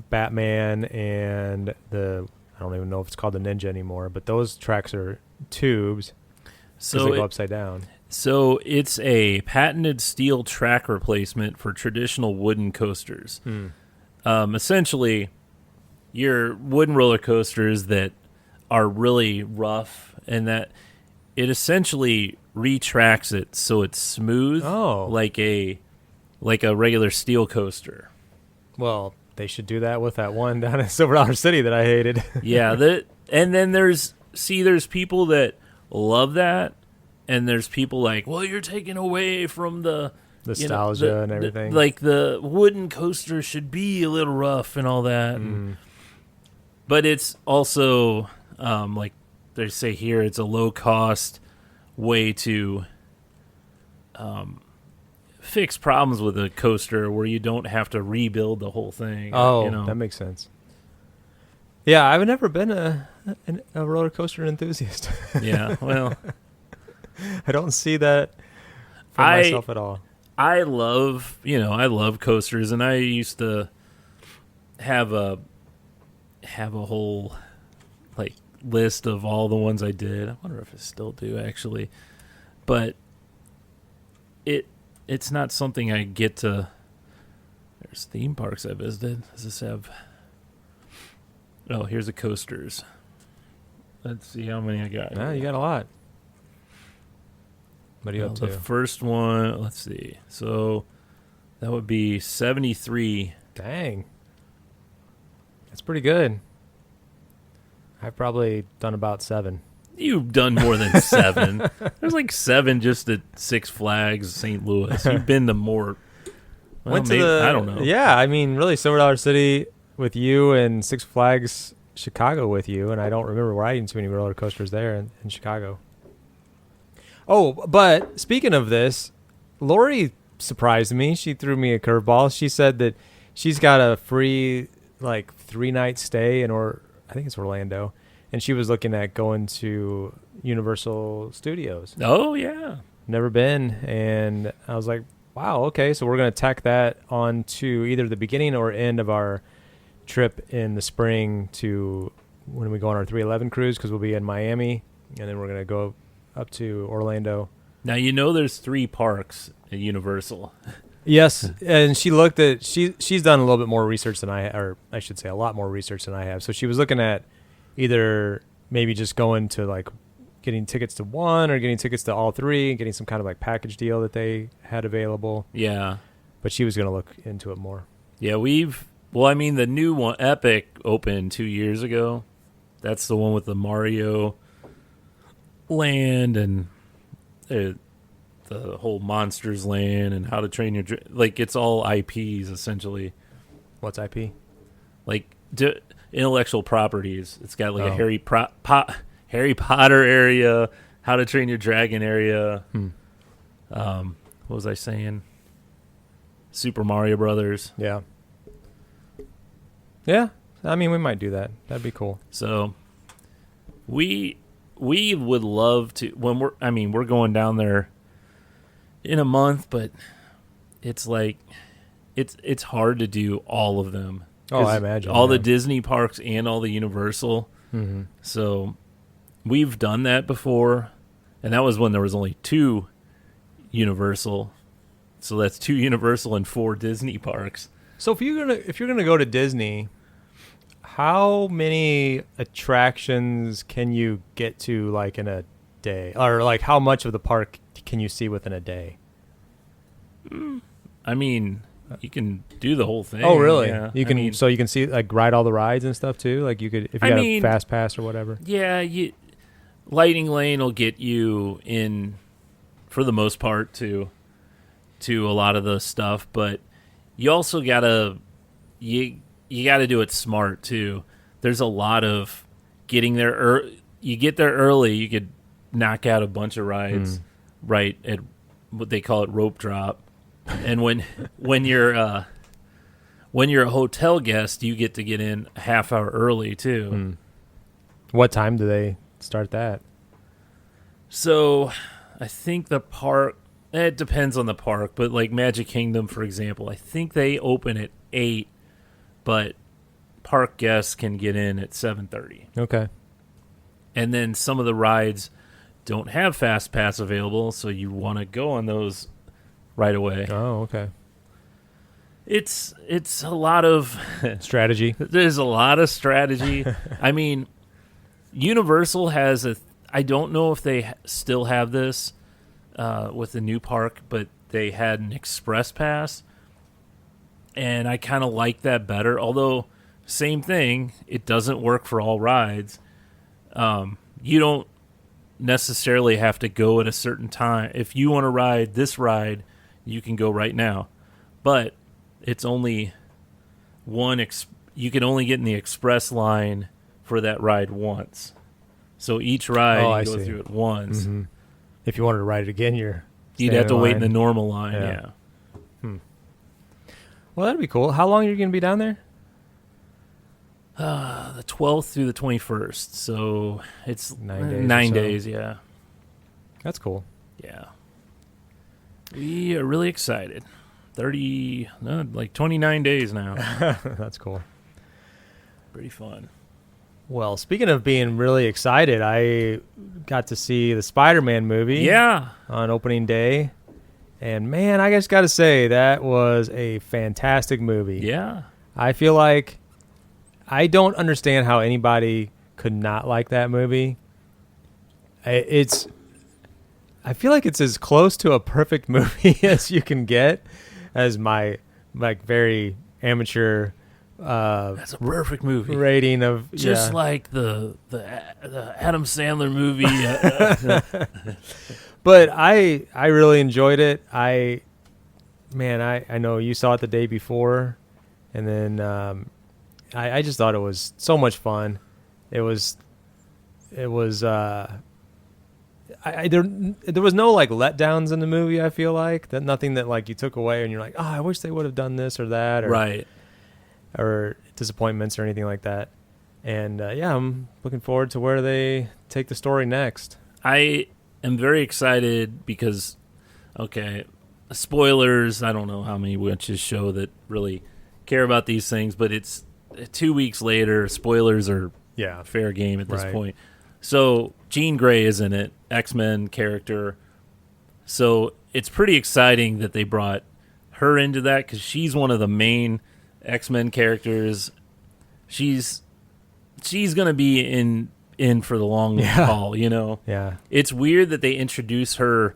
Batman and I don't even know if it's called the Ninja anymore, but those tracks are tubes because they go upside down. So it's a patented steel track replacement for traditional wooden coasters. Essentially, your wooden roller coasters that are really rough, and that it essentially retracts it so it's smooth, like a regular steel coaster. Well, they should do that with that one down in Silver Dollar City that I hated. Yeah, and then there's people that love that, and there's people like, well, you're taking away from the nostalgia and everything. Like the wooden coaster should be a little rough and all that. But it's also like they say here, it's a low cost way to fix problems with a coaster where you don't have to rebuild the whole thing. That makes sense. Yeah, I've never been a roller coaster enthusiast. Yeah, well, I don't see that for myself at all. I love coasters, and I used to have a whole like list of all the ones I did. I wonder if I still do actually, but it's not something I get to. There's theme parks I visited. Does this have? Oh, here's the coasters. Let's see how many I got. Yeah, you got a lot. What are you up to? The first one, let's see. So that would be 73. Dang. That's pretty good. I've probably done about 7. You've done more than 7. There's like 7 just at Six Flags, St. Louis. You've been to more. Well, maybe, I don't know. Yeah, I mean, really, Silver Dollar City with you and Six Flags Chicago with you, and I don't remember riding too many roller coasters there in Chicago. Oh, but speaking of this, Lori surprised me. She threw me a curveball. She said that she's got a free 3-night stay I think it's Orlando, and she was looking at going to Universal Studios. Oh yeah, never been, and I was like, wow, okay, so we're gonna tack that on to either the beginning or end of our trip in the spring to when we go on our 311 cruise, because we'll be in Miami, and then we're gonna go up to Orlando. Now there's 3 parks at Universal. Yes, and she looked at she's done a little bit more research than or I should say a lot more research than I have. So she was looking at either maybe just going to like getting tickets to one or getting tickets to all three and getting some kind of like package deal that they had available. Yeah. But she was going to look into it more. Yeah, the new one, Epic, opened 2 years ago. That's the one with the Mario land and the whole Monsters Land and How to Train Your like it's all IPs essentially. What's IP? Like intellectual properties. It's got like a Harry Potter area, How to Train Your Dragon area. What was I saying? Super Mario Brothers. Yeah. Yeah. I mean, we might do that. That'd be cool. So we would love to when we're going down there in a month, but it's like it's hard to do all of them. Oh, I imagine. All the Disney parks and all the Universal. Mm-hmm. So we've done that before, and that was when there was only 2 Universal. So that's 2 Universal and 4 Disney parks. So if you're gonna go to Disney, how many attractions can you get to like in a day, or like how much of the park can you see within a day? I mean, you can do the whole thing. Oh, really? Yeah. You can. So you can see like ride all the rides and stuff too. Like you could if you got a fast pass or whatever. Yeah, Lightning Lane will get you in for the most part to a lot of the stuff, but you also gotta you gotta do it smart too. There's a lot of getting there. You get there early, you could knock out a bunch of rides right at what they call it rope drop, and when you're a hotel guest, you get to get in a half hour early too. What time do they start that? So I think the park, it depends on the park, but like Magic Kingdom, for example, I think they open at 8, but park guests can get in at 7:30. Okay. And then some of the rides don't have Fast Pass available, so you want to go on those right away. Oh, okay. It's a lot of strategy. There's a lot of strategy. I mean, Universal has I don't know if they still have this with the new park, but they had an express pass, and I kind of like that better. Although, same thing, it doesn't work for all rides. You don't necessarily have to go at a certain time. If you want to ride this ride, you can go right now, but it's only one. You can only get in the express line for that ride once. So each ride you go through it once. Mm-hmm. If you wanted to ride it again, you'd have to wait in the normal line. Yeah. Well, that'd be cool. How long are you going to be down there? The 12th through the 21st. So it's 9 days. 9 days. Yeah. That's cool. Yeah. We are really excited. 29 days now. That's cool. Pretty fun. Well, speaking of being really excited, I got to see the Spider-Man movie. Yeah. On opening day. And man, I just got to say, that was a fantastic movie. Yeah. I feel like I don't understand how anybody could not like that movie. I feel like it's as close to a perfect movie as you can get, as my very amateur that's a perfect movie rating of just like the Adam Sandler movie. But I really enjoyed it. I know you saw it the day before, and then I just thought it was so much fun. There was there was no like letdowns in the movie. I feel like that nothing that like you took away and you're like, oh, I wish they would have done this or that, or right, or disappointments or anything like that. And I'm looking forward to where they take the story next. I am very excited because, spoilers. I don't know how many witches show that really care about these things, but it's 2 weeks later. Spoilers are fair game at this point. So Jean Grey is in it, X-Men character. So it's pretty exciting that they brought her into that because she's one of the main X-Men characters. She's going to be in in for the long haul, you know? Yeah. It's weird that they introduce her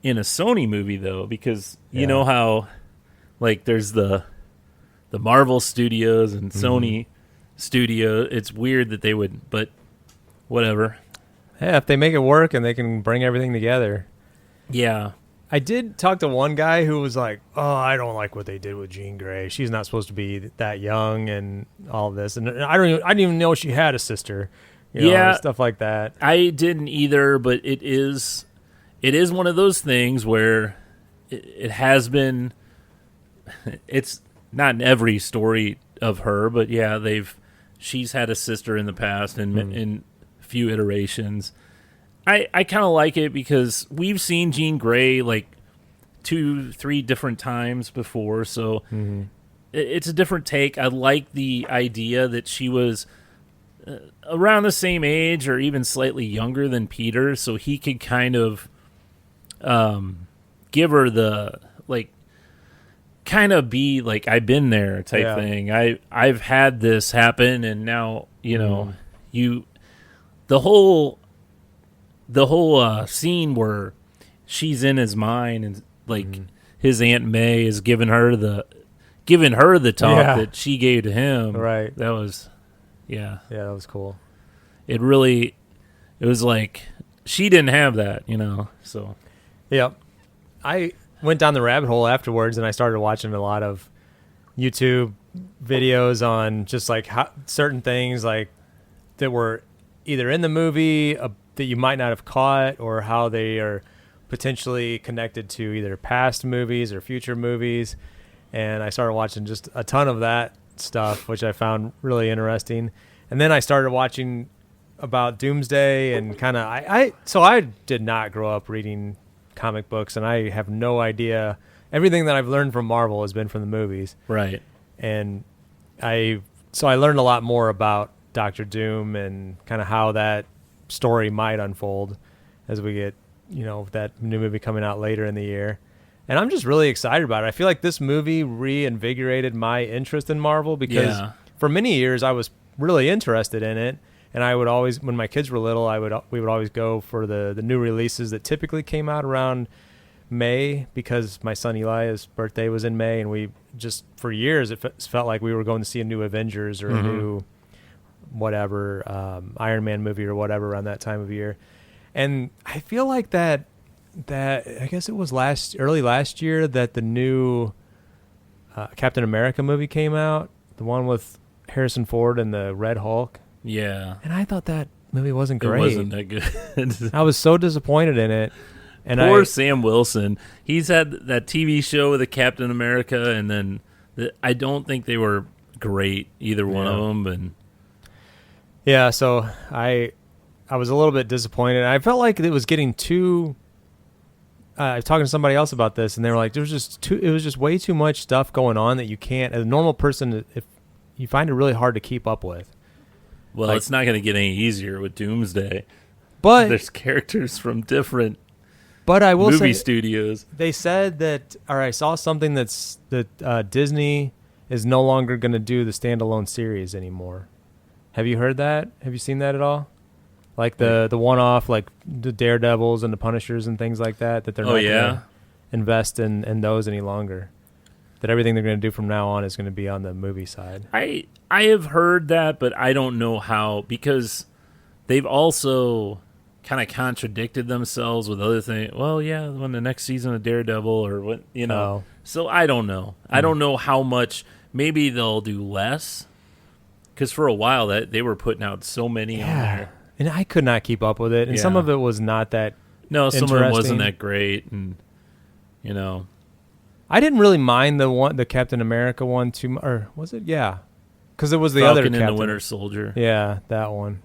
in a Sony movie, though, because you know how, like, there's the Marvel Studios and Sony Studio. It's weird that they would, but whatever. Yeah, if they make it work and they can bring everything together. Yeah. I did talk to one guy who was like, "Oh, I don't like what they did with Jean Grey. She's not supposed to be that young and all this." And I didn't even know she had a sister. You know, stuff like that. I didn't either, but it is one of those things where it has been. It's not in every story of her, but yeah, she's had a sister in the past and in a few iterations. I kind of like it because we've seen Jean Grey like 2-3 different times before, so it's a different take. I like the idea that she was around the same age or even slightly younger than Peter, so he could kind of give her the, like, kind of be like, I've been there type thing. I've had this happen, and now, you know, the whole scene where she's in his mind and like his Aunt May is giving her the talk that she gave to him. Right. That was, that was cool. It was like she didn't have that, you know. So, yep. I went down the rabbit hole afterwards, and I started watching a lot of YouTube videos on just like certain things like that were either in the movie that you might not have caught, or how they are potentially connected to either past movies or future movies. And I started watching just a ton of that stuff, which I found really interesting. And then I started watching about Doomsday, and kind of so I did not grow up reading comic books, and I have no idea. Everything that I've learned from Marvel has been from the movies. right. And I learned a lot more about Doctor Doom and kind of how that story might unfold as we get, you know, that new movie coming out later in the year. And I'm just really excited about it. I feel like this movie reinvigorated my interest in Marvel, because for many years I was really interested in it. And I would always, when my kids were little, we would always go for the new releases that typically came out around May, because my son Eli's birthday was in May, and we just, for years, it felt like we were going to see a new Avengers or a new whatever, Iron Man movie or whatever around that time of year. And I feel like that I guess it was early last year that the new Captain America movie came out, the one with Harrison Ford and the Red Hulk. Yeah. And I thought that movie wasn't great. It wasn't that good. I was so disappointed in it. And Poor Sam Wilson. He's had that TV show with the Captain America, and then I don't think they were great, either one of them. And yeah, so I was a little bit disappointed. I felt like it was getting too. I was talking to somebody else about this, and they were like, it was just way too much stuff going on that you can't, as a normal person, if you find it really hard to keep up with. Well, it's not going to get any easier with Doomsday. But there's characters from different I will movie say, studios. They said that, or I saw something that Disney is no longer going to do the standalone series anymore. Have you heard that? Have you seen that at all? Like the one-off, like the Daredevils and the Punishers and things like that they're not going to invest in those any longer. That everything they're going to do from now on is going to be on the movie side. I have heard that, but I don't know how, because they've also kind of contradicted themselves with other things. Well, yeah, when the next season of Daredevil, or what, you know. So I don't know. I don't know how much. Maybe they'll do less, because for a while that they were putting out so many on there. And I could not keep up with it, and some of it was not that. No, some of it wasn't that great, and you know. I didn't really mind the Captain America one too much, or was it? Yeah, because it was the other Captain and the Winter Soldier. Yeah, that one.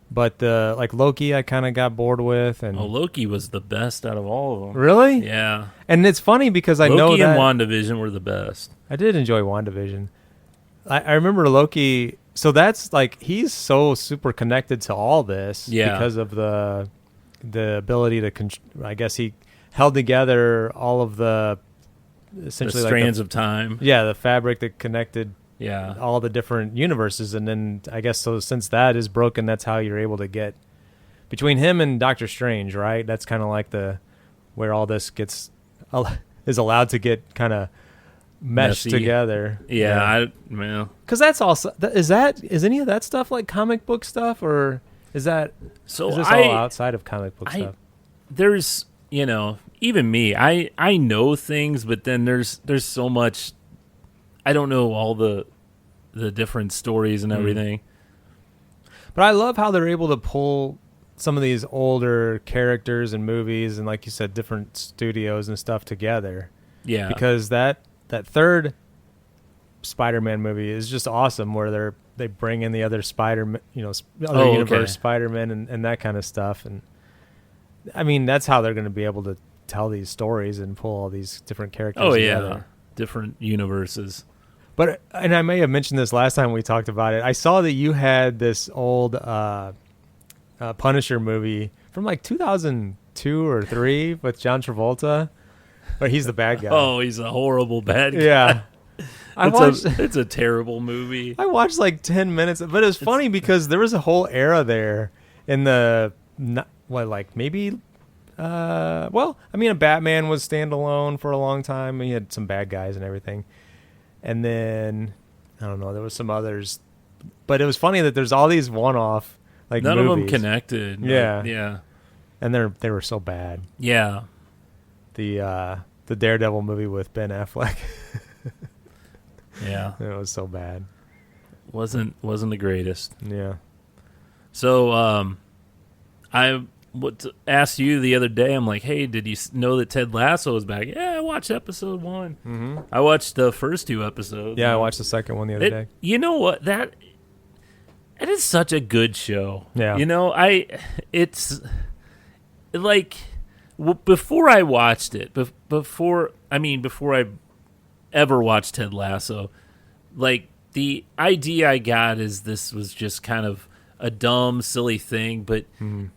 But like Loki, I kind of got bored with, and Loki was the best out of all of them. Really? Yeah. And it's funny because I know that Loki and WandaVision were the best. I did enjoy WandaVision. I remember Loki. So that's like, he's so super connected to all this because of the ability to. I guess he held together all of the essentially the strands of time. Yeah, the fabric that connected Yeah. all the different universes. And then I guess so since that is broken, that's how you're able to get between him and Doctor Strange, right? That's kind of like where all this is allowed to get kind of meshed Messy. together. Yeah. Well, Because that's also is any of that stuff like comic book stuff, or is this all outside of comic book stuff? There's, even me, I know things, but then there's so much. I don't know all the different stories and everything. But I love how they're able to pull some of these older characters and movies and, like you said, different studios and stuff together. Yeah. Because that third Spider-Man movie is just awesome, where they bring in the other Spider-Man, other universe Spider-Man and that kind of stuff. And I mean, that's how they're going to be able to tell these stories and pull all these different characters together. Different universes. But, and I may have mentioned this last time we talked about it, I saw that you had this old Punisher movie from like 2002 or 3 with John Travolta, where he's the bad guy. Oh, he's a horrible bad guy. Yeah. It's a terrible movie. I watched like 10 minutes, but it was funny because there was a whole era there in a Batman was standalone for a long time. He had some bad guys and everything. And then, I don't know, there was some others. But it was funny that there's all these one-off like None movies. of them connected. Yeah. Yeah. And they were so bad. Yeah. The Daredevil movie with Ben Affleck. Yeah. It was so bad. Wasn't the greatest. Yeah. So I asked you the other day, I'm like, hey, did you know that Ted Lasso was back? Yeah, I watched episode 1. Mm-hmm. I watched the first 2 episodes. Yeah, I watched the second one the other day. You know what? That is such a good show. Yeah. It's like before I watched it, before I ever watched Ted Lasso, like the idea I got is this was just kind of a dumb, silly thing, but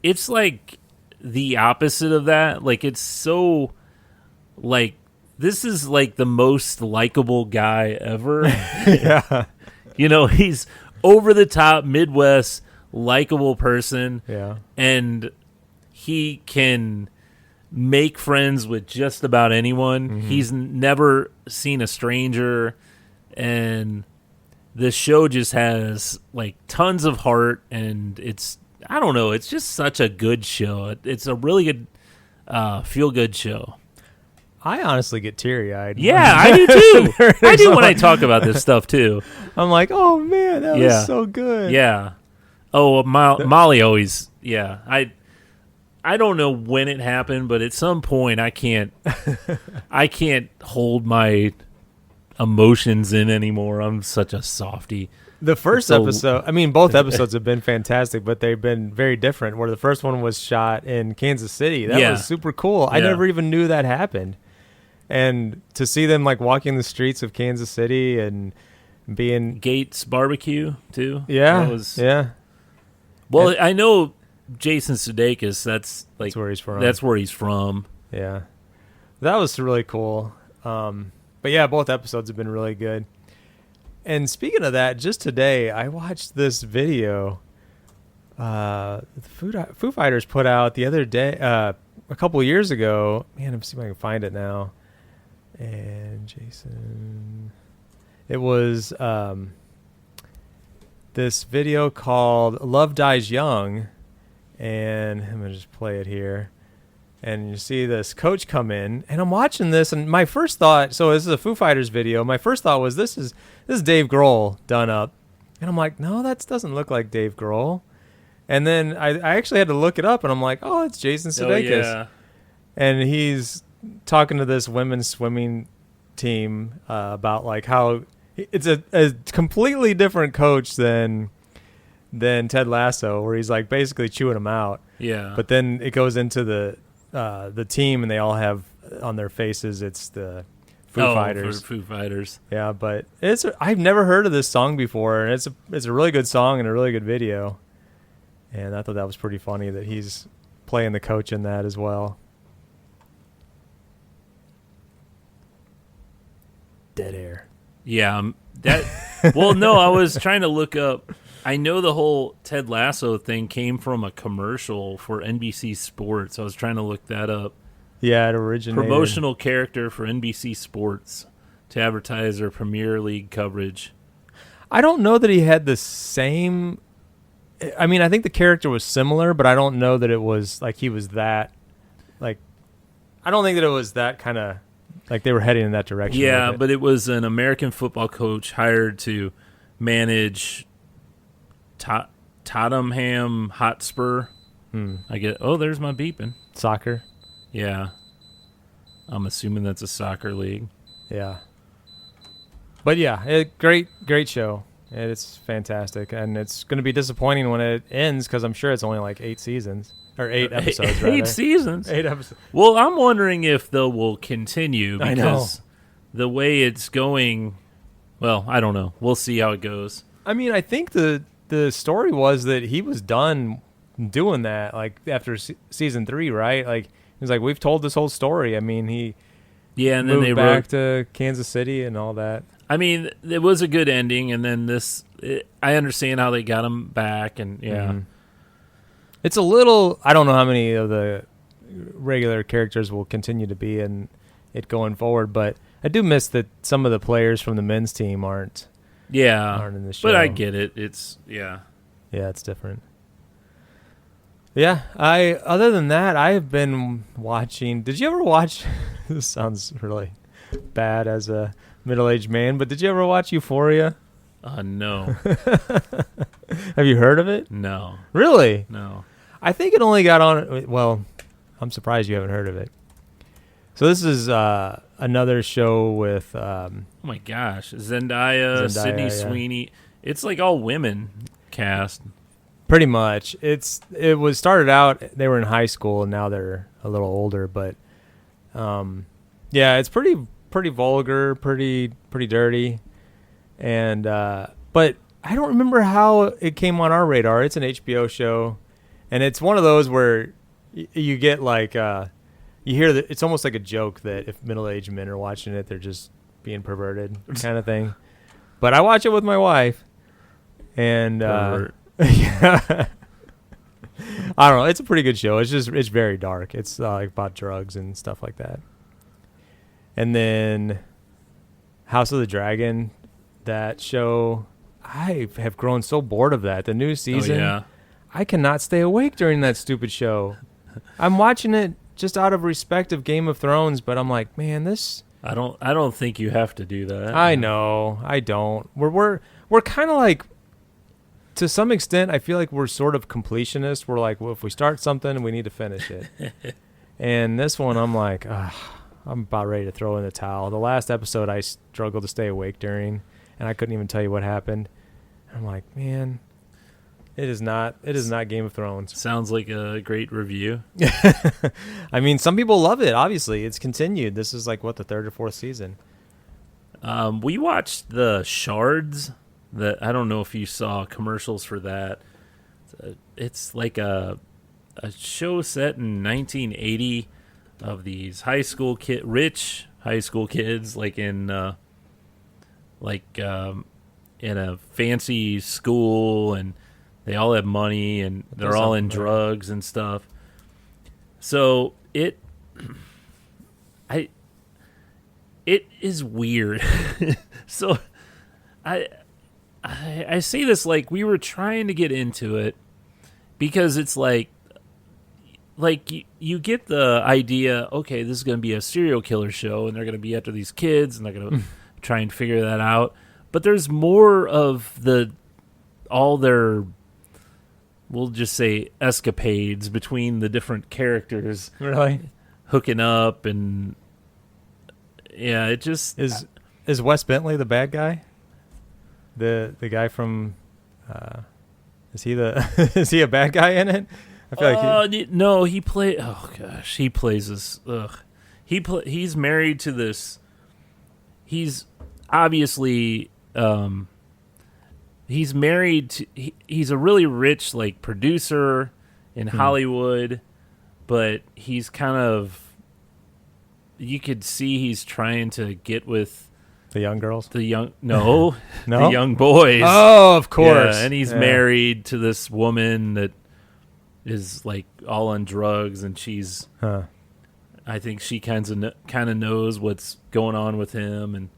it's like the opposite of that. Like it's so like this is like the most likable guy ever. Yeah. He's over the top Midwest likable person. Yeah. And he can make friends with just about anyone. Mm-hmm. He's never seen a stranger, and this show just has like tons of heart, and it's just such a good show. It's a really good feel good show. I honestly get teary-eyed. Yeah, I do too. I do when I talk about this stuff too. I'm like, oh man, that was so good. Yeah. Oh, Molly always. Yeah. I don't know when it happened, but at some point I can't hold my emotions in anymore. I'm such a softie. The first episode, both episodes have been fantastic, but they've been very different. Where the first one was shot in Kansas City. That was super cool. I never even knew that happened. And to see them like walking the streets of Kansas City and being Gates Barbecue too. Yeah. Well, I know Jason Sudeikis. That's where he's from. That's where he's from. Yeah. That was really cool. But yeah, both episodes have been really good. And speaking of that, just today I watched this video the Foo Fighters put out the other day, a couple of years ago. Man, I'm seeing if I can find it now. And Jason, it was this video called "Love Dies Young," and I'm gonna just play it here. And you see this coach come in, and I'm watching this, and my first thought, so this is a Foo Fighters video. My first thought was this is Dave Grohl done up, and I'm like, no, that doesn't look like Dave Grohl. And then I actually had to look it up, and I'm like, oh, it's Jason Sudeikis. Oh, yeah. And he's talking to this women's swimming team about like how it's a completely different coach than Ted Lasso, where he's like basically chewing them out. Yeah. But then it goes into the team, and they all have on their faces it's the Foo Fighters. For Foo Fighters. Yeah, but I've never heard of this song before, and it's a really good song and a really good video. And I thought that was pretty funny that he's playing the coach in that as well. Dead air. Yeah, Well, no, I was trying to look up. I know the whole Ted Lasso thing came from a commercial for NBC Sports. I was trying to look that up. Yeah, it originated. Promotional character for NBC Sports to advertise their Premier League coverage. I don't know that he had the same. I mean, I think the character was similar, but I don't know that it was like he was that. Like, I don't think that it was that kind of like they were heading in that direction. Yeah, with it. but it was an American football coach hired to manage Tottenham Hotspur. I get. Oh, there's my beeping. Soccer. Yeah, I'm assuming that's a soccer league. Yeah. But yeah, great show. It's fantastic, and it's going to be disappointing when it ends because I'm sure it's only like 8 seasons or 8 episodes. Rather. 8 seasons. 8 episodes. Well, I'm wondering if they will continue I because know. the way it's going. Well, I don't know. We'll see how it goes. I mean, I think the story was that he was done doing that, like after season 3, right? Like he was like, we've told this whole story. I mean, he And then moved they back to Kansas City and all that. I mean, it was a good ending, and then I understand how they got him back, and yeah. Mm-hmm. It's a little. I don't know how many of the regular characters will continue to be in it going forward, but I do miss that some of the players from the men's team aren't in the show. But I get it. It's yeah, it's different. Yeah, other than that, I have been watching. Did you ever watch? This sounds really bad as a middle-aged man, but did you ever watch Euphoria? No. Have you heard of it? No. Really? No. I think it only got on. Well, I'm surprised you haven't heard of it. So this is another show with. Oh my gosh, Zendaya, Sydney Sweeney. It's like all women cast. Pretty much. It was started out. They were in high school, and now they're a little older. But, yeah, it's pretty vulgar, pretty dirty, and but I don't remember how it came on our radar. It's an HBO show, and it's one of those where you get like you hear that it's almost like a joke that if middle-aged men are watching it, they're just being perverted kind of thing. But I watch it with my wife, and yeah. I don't know. It's a pretty good show. It's very dark. It's like about drugs and stuff like that. And then House of the Dragon, that show, I have grown so bored of that. The new season, I cannot stay awake during that stupid show. I'm watching it just out of respect of Game of Thrones, but I'm like, man, this. I don't think you have to do that. I know. I don't. We're kind of like, to some extent, I feel like we're sort of completionists. We're like, well, if we start something, we need to finish it. And this one, I'm like, I'm about ready to throw in the towel. The last episode, I struggled to stay awake during, and I couldn't even tell you what happened. I'm like, man, it is not Game of Thrones. Sounds like a great review. I mean, some people love it. Obviously, it's continued. This is like the 3rd or 4th season. We watched the Shards. That I don't know if you saw commercials for that. It's like a show set in 1980 of these rich high school kids, like in a fancy school, and they all have money, and they're all in drugs and stuff. So it is weird. So I say this like we were trying to get into it because it's like you get the idea, okay, this is going to be a serial killer show and they're going to be after these kids and they're going to try and figure that out. But there's more of all their, we'll just say, escapades between the different characters. Really? Hooking up and yeah, it just... Is Wes Bentley the bad guy? The guy from is he a bad guy in it? I feel like no, he plays this. He's married to this. He's obviously he's married to. He's a really rich like producer in Hollywood, but he's kind of. You could see he's trying to get with The young girls? The young no, No? the young boys. Oh, of course. Yeah, and he's Yeah. married to this woman that is like all on drugs, and she's. Huh. I think she kind of knows what's going on with him, and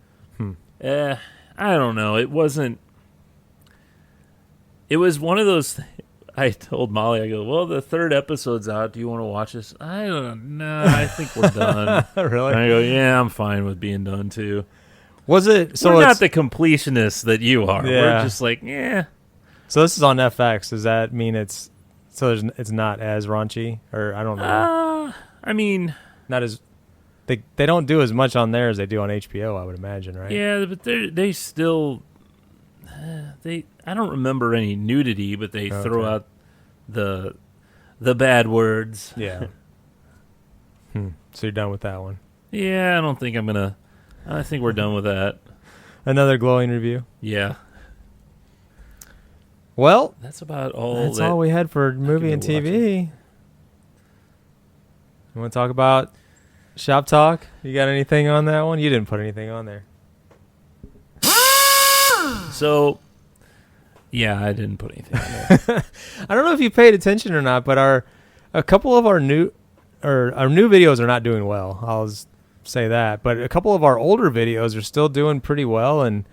I don't know. It was one of those. I told Molly, I go, well, the third episode's out. Do you want to watch this? I don't know. I think we're done. Really? And I go, yeah, I'm fine with being done too. Was it? So we're not it's, the completionists that you are. Yeah. We're just like, yeah. so this is on FX. Does that mean it's not as raunchy, or I don't know? I mean, Not as they don't do as much on there as they do on HBO. I would imagine, right? yeah, but they still I don't remember any nudity, but they throw out the bad words. Yeah. So you're done with that one. Yeah, I think we're done with that. Another glowing review. Yeah. Well, That's about all. that's all we had for movie and be TV. You want to talk about Shop Talk? You got anything on that one? You didn't put anything on there. So, yeah, I didn't put anything on there. I don't know if you paid attention or not, but a couple of our new videos are not doing well. I'll say that, but a couple of our older videos are still doing pretty well, and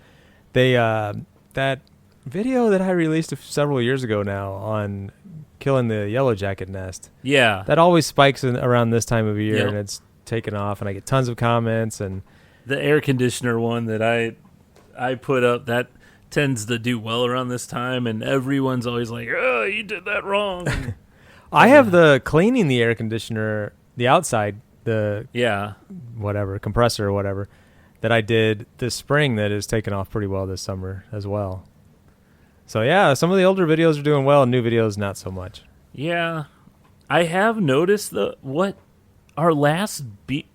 they that video that I released several years ago now on killing the yellow jacket nest. Yeah. That always spikes around this time of year, Yep. and it's taken off, and I get tons of comments. And The air conditioner one that I put up, that tends to do well around this time, and everyone's always like, oh, you did that wrong. And I have the cleaning the air conditioner, the outside, the yeah. whatever compressor or whatever that I did this spring that has taken off pretty well this summer as well. So yeah, some of the older videos are doing well, and new videos not so much. Yeah. I have noticed what our last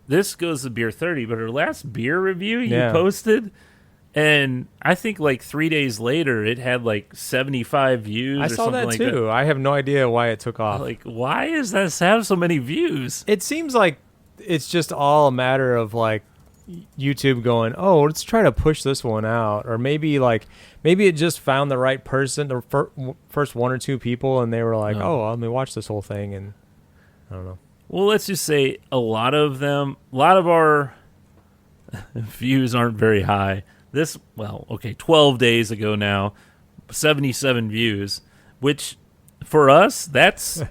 this goes to Beer 30, but our last beer review you Yeah. posted, and I think like 3 days later it had like 75 views I or saw something that like too. that. I have no idea why it took off. Like, why does this have so many views? It seems like it's just all a matter of like YouTube going, oh, let's try to push this one out, or maybe it just found the right person, the first one or two people, and they were like, Oh. oh, let me watch this whole thing, and I don't know. Well, let's just say a lot of our views aren't very high. 12 days ago now, 77 views, which for us, that's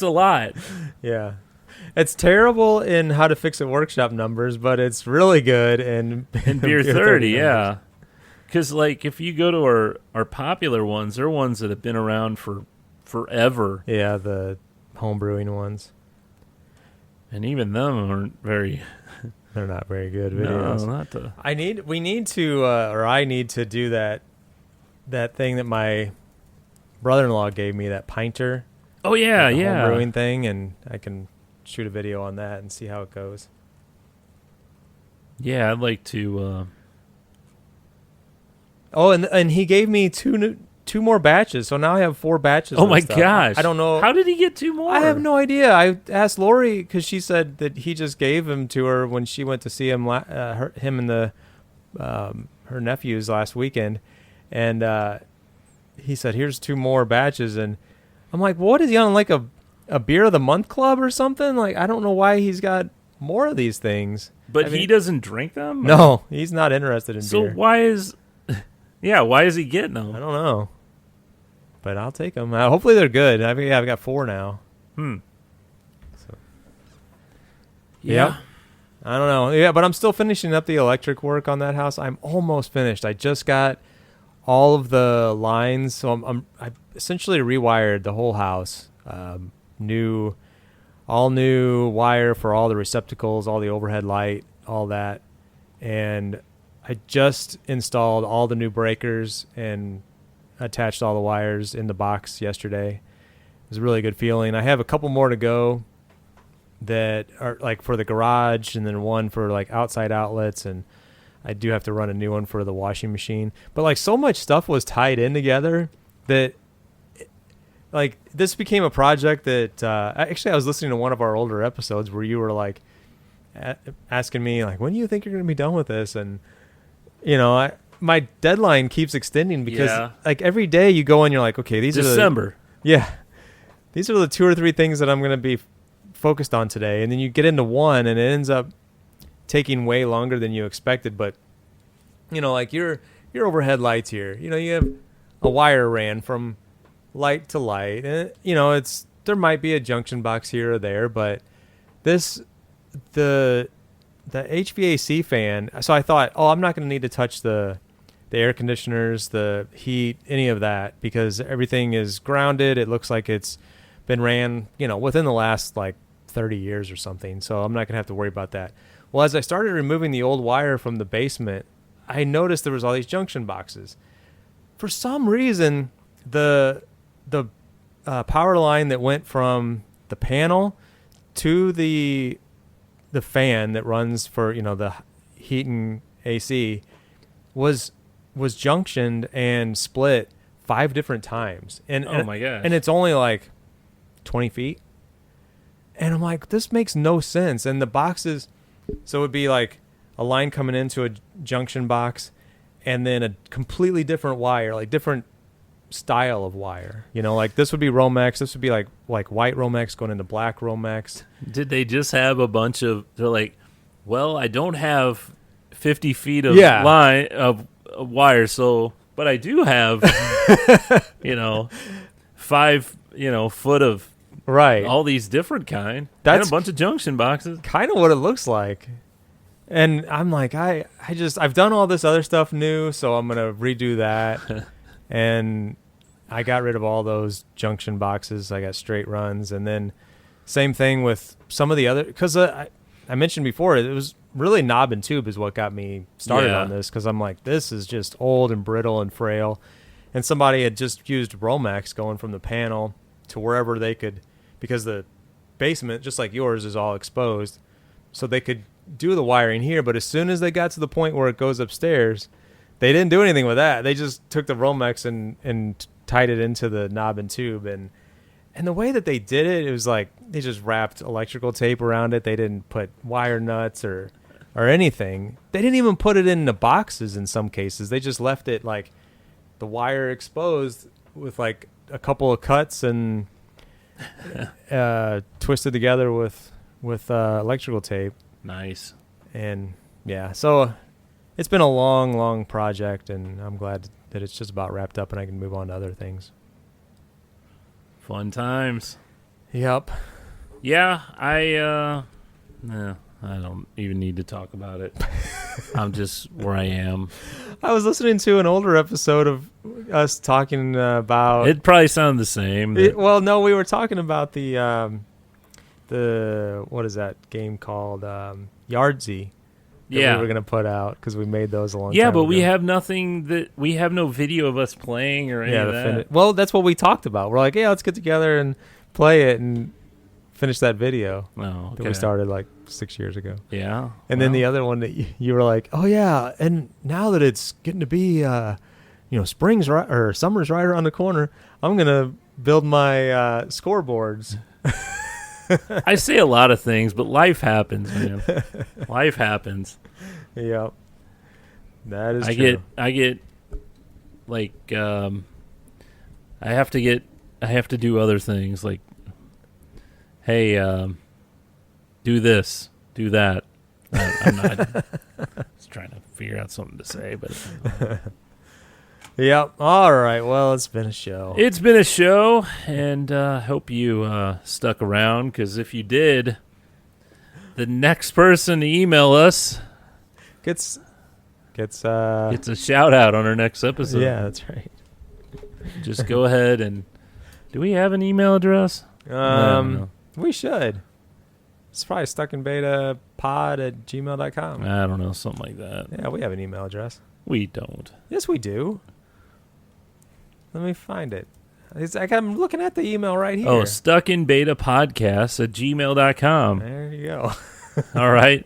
a lot. Yeah. It's terrible in How to Fix It Workshop numbers, but it's really good in Beer 30, yeah. numbers. Because, like, if you go to our popular ones, they're ones that have been around for forever. Yeah, the home brewing ones. And even them aren't very... They're not very good No, videos. not the... I need to do that thing that my brother-in-law gave me, that pinter. Oh, yeah, the yeah. home brewing thing, and I can shoot a video on that and see how it goes. Yeah, I'd like to... Oh, and he gave me two more batches, so now I have 4 batches. Oh, of my stuff. I don't know. How did he get 2 more? I have no idea. I asked Lori because she said that he just gave him to her when she went to see him, him and her nephews last weekend, and he said, "Here's 2 more batches." And I'm like, "What is he on? Like a beer of the month club or something?" Like, I don't know why he's got more of these things. But I mean, he doesn't drink them? No, he's not interested in So beer. why is... Yeah, why is he getting them? I don't know, but I'll take them. Hopefully they're good. I've got 4 now. So. Yeah. I don't know. Yeah, but I'm still finishing up the electric work on that house. I'm almost finished. I just got all of the lines, so I essentially rewired the whole house. All new wire for all the receptacles, all the overhead light, all that, and I just installed all the new breakers and attached all the wires in the box yesterday. It was a really good feeling. I have a couple more to go that are like for the garage, and then one for like outside outlets, and I do have to run a new one for the washing machine. But like so much stuff was tied in together that like this became a project that actually I was listening to one of our older episodes where you were like asking me like, when do you think you're going to be done with this? And my deadline keeps extending because Yeah. like every day you go and you're like, okay, these December. these are the 2 or 3 things that I'm going to be focused on today. And then you get into one and it ends up taking way longer than you expected. But, like your overhead lights here, you have a wire ran from light to light. And, there might be a junction box here or there, but the HVAC fan. So I thought, I'm not going to need to touch the air conditioners, the heat, any of that, because everything is grounded. It looks like it's been ran, within the last like 30 years or something. So I'm not going to have to worry about that. Well, as I started removing the old wire from the basement, I noticed there was all these junction boxes. For some reason, the power line that went from the panel to the fan that runs for, the heat and AC was junctioned and split 5 different times. And Oh my gosh. And it's only like 20 feet. And I'm like, this makes no sense. And the boxes, so it would be like a line coming into a junction box and then a completely different wire, like different style of wire. Like this would be Romex. This would be like white Romex going into black Romex. Did they just have a bunch of? They're like, well, I don't have 50 feet of line of wire, but I do have, 5, foot of Right. all these different kind. That's and a bunch of junction boxes. Kind of what it looks like. And I'm like, I've done all this other stuff new, so I'm going to redo that. And I got rid of all those junction boxes. I got straight runs. And then same thing with some of the other, because I mentioned before, it was really knob and tube is what got me started on this, because I'm like, this is just old and brittle and frail. And somebody had just used Romex going from the panel to wherever they could, because the basement, just like yours, is all exposed. So they could do the wiring here, but as soon as they got to the point where it goes upstairs, they didn't do anything with that. They just took the Romex and tied it into the knob and tube. And the way that they did it, it was like they just wrapped electrical tape around it. They didn't put wire nuts or anything. They didn't even put it in the boxes in some cases. They just left it like the wire exposed with like a couple of cuts and twisted together with electrical tape. Nice. And yeah, so it's been a long project, and I'm glad that it's just about wrapped up and I can move on to other things. Fun times. Yep. Yeah, I don't even need to talk about it. I'm just where I am. I was listening to an older episode of us talking about... It probably sounded the same. Well, no, we were talking about the what is that game called? Yardsy. Yeah. We were going to put out because we made those a long time Yeah, but ago. we have nothing we have no video of us playing or any of that. Well, that's what we talked about. We're like, yeah, let's get together and play it and finish that video Oh, okay. that we started like 6 years ago. Yeah. And then the other one that you were like, oh yeah, and now that it's getting to be, spring's right or summer's right around the corner, I'm gonna build my scoreboards. I say a lot of things, but life happens, man. Life happens. Yep, that is true. I get like I have to do other things like, hey, do this, do that. I'm not just trying to figure out something to say, but Yep. All right. Well, it's been a show. It's been a show, and hope you stuck around, because if you did, the next person to email us Gets gets a shout out on our next episode. yeah, that's right. Just go ahead and do we have an email address? I don't know. We should. It's probably stuckinbetapod@gmail.com. I don't know, something like that. Yeah, we have an email address. We don't. Yes, we do. Let me find it. It's like I'm looking at the email right here. Oh, stuckinbetapodcast@gmail.com. There you go. All right.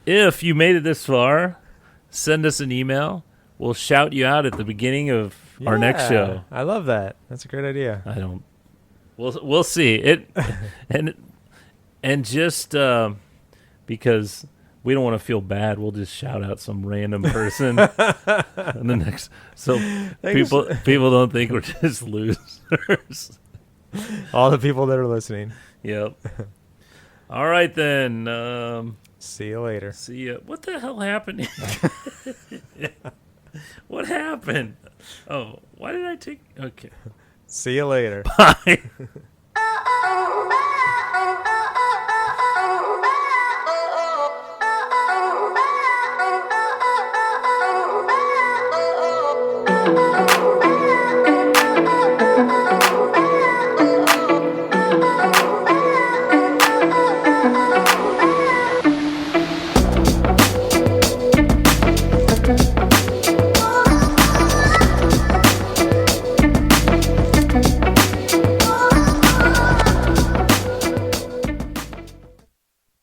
If you made it this far, send us an email. We'll shout you out at the beginning of our next Yeah, show. I love that. That's a great idea. I don't. We'll see it, and just because we don't want to feel bad. We'll just shout out some random person in the next, so people don't think we're just losers. All the people that are listening. Yep. All right then. See you later. See ya. What the hell happened? What happened? Oh, why did I take? Okay. See you later. Bye.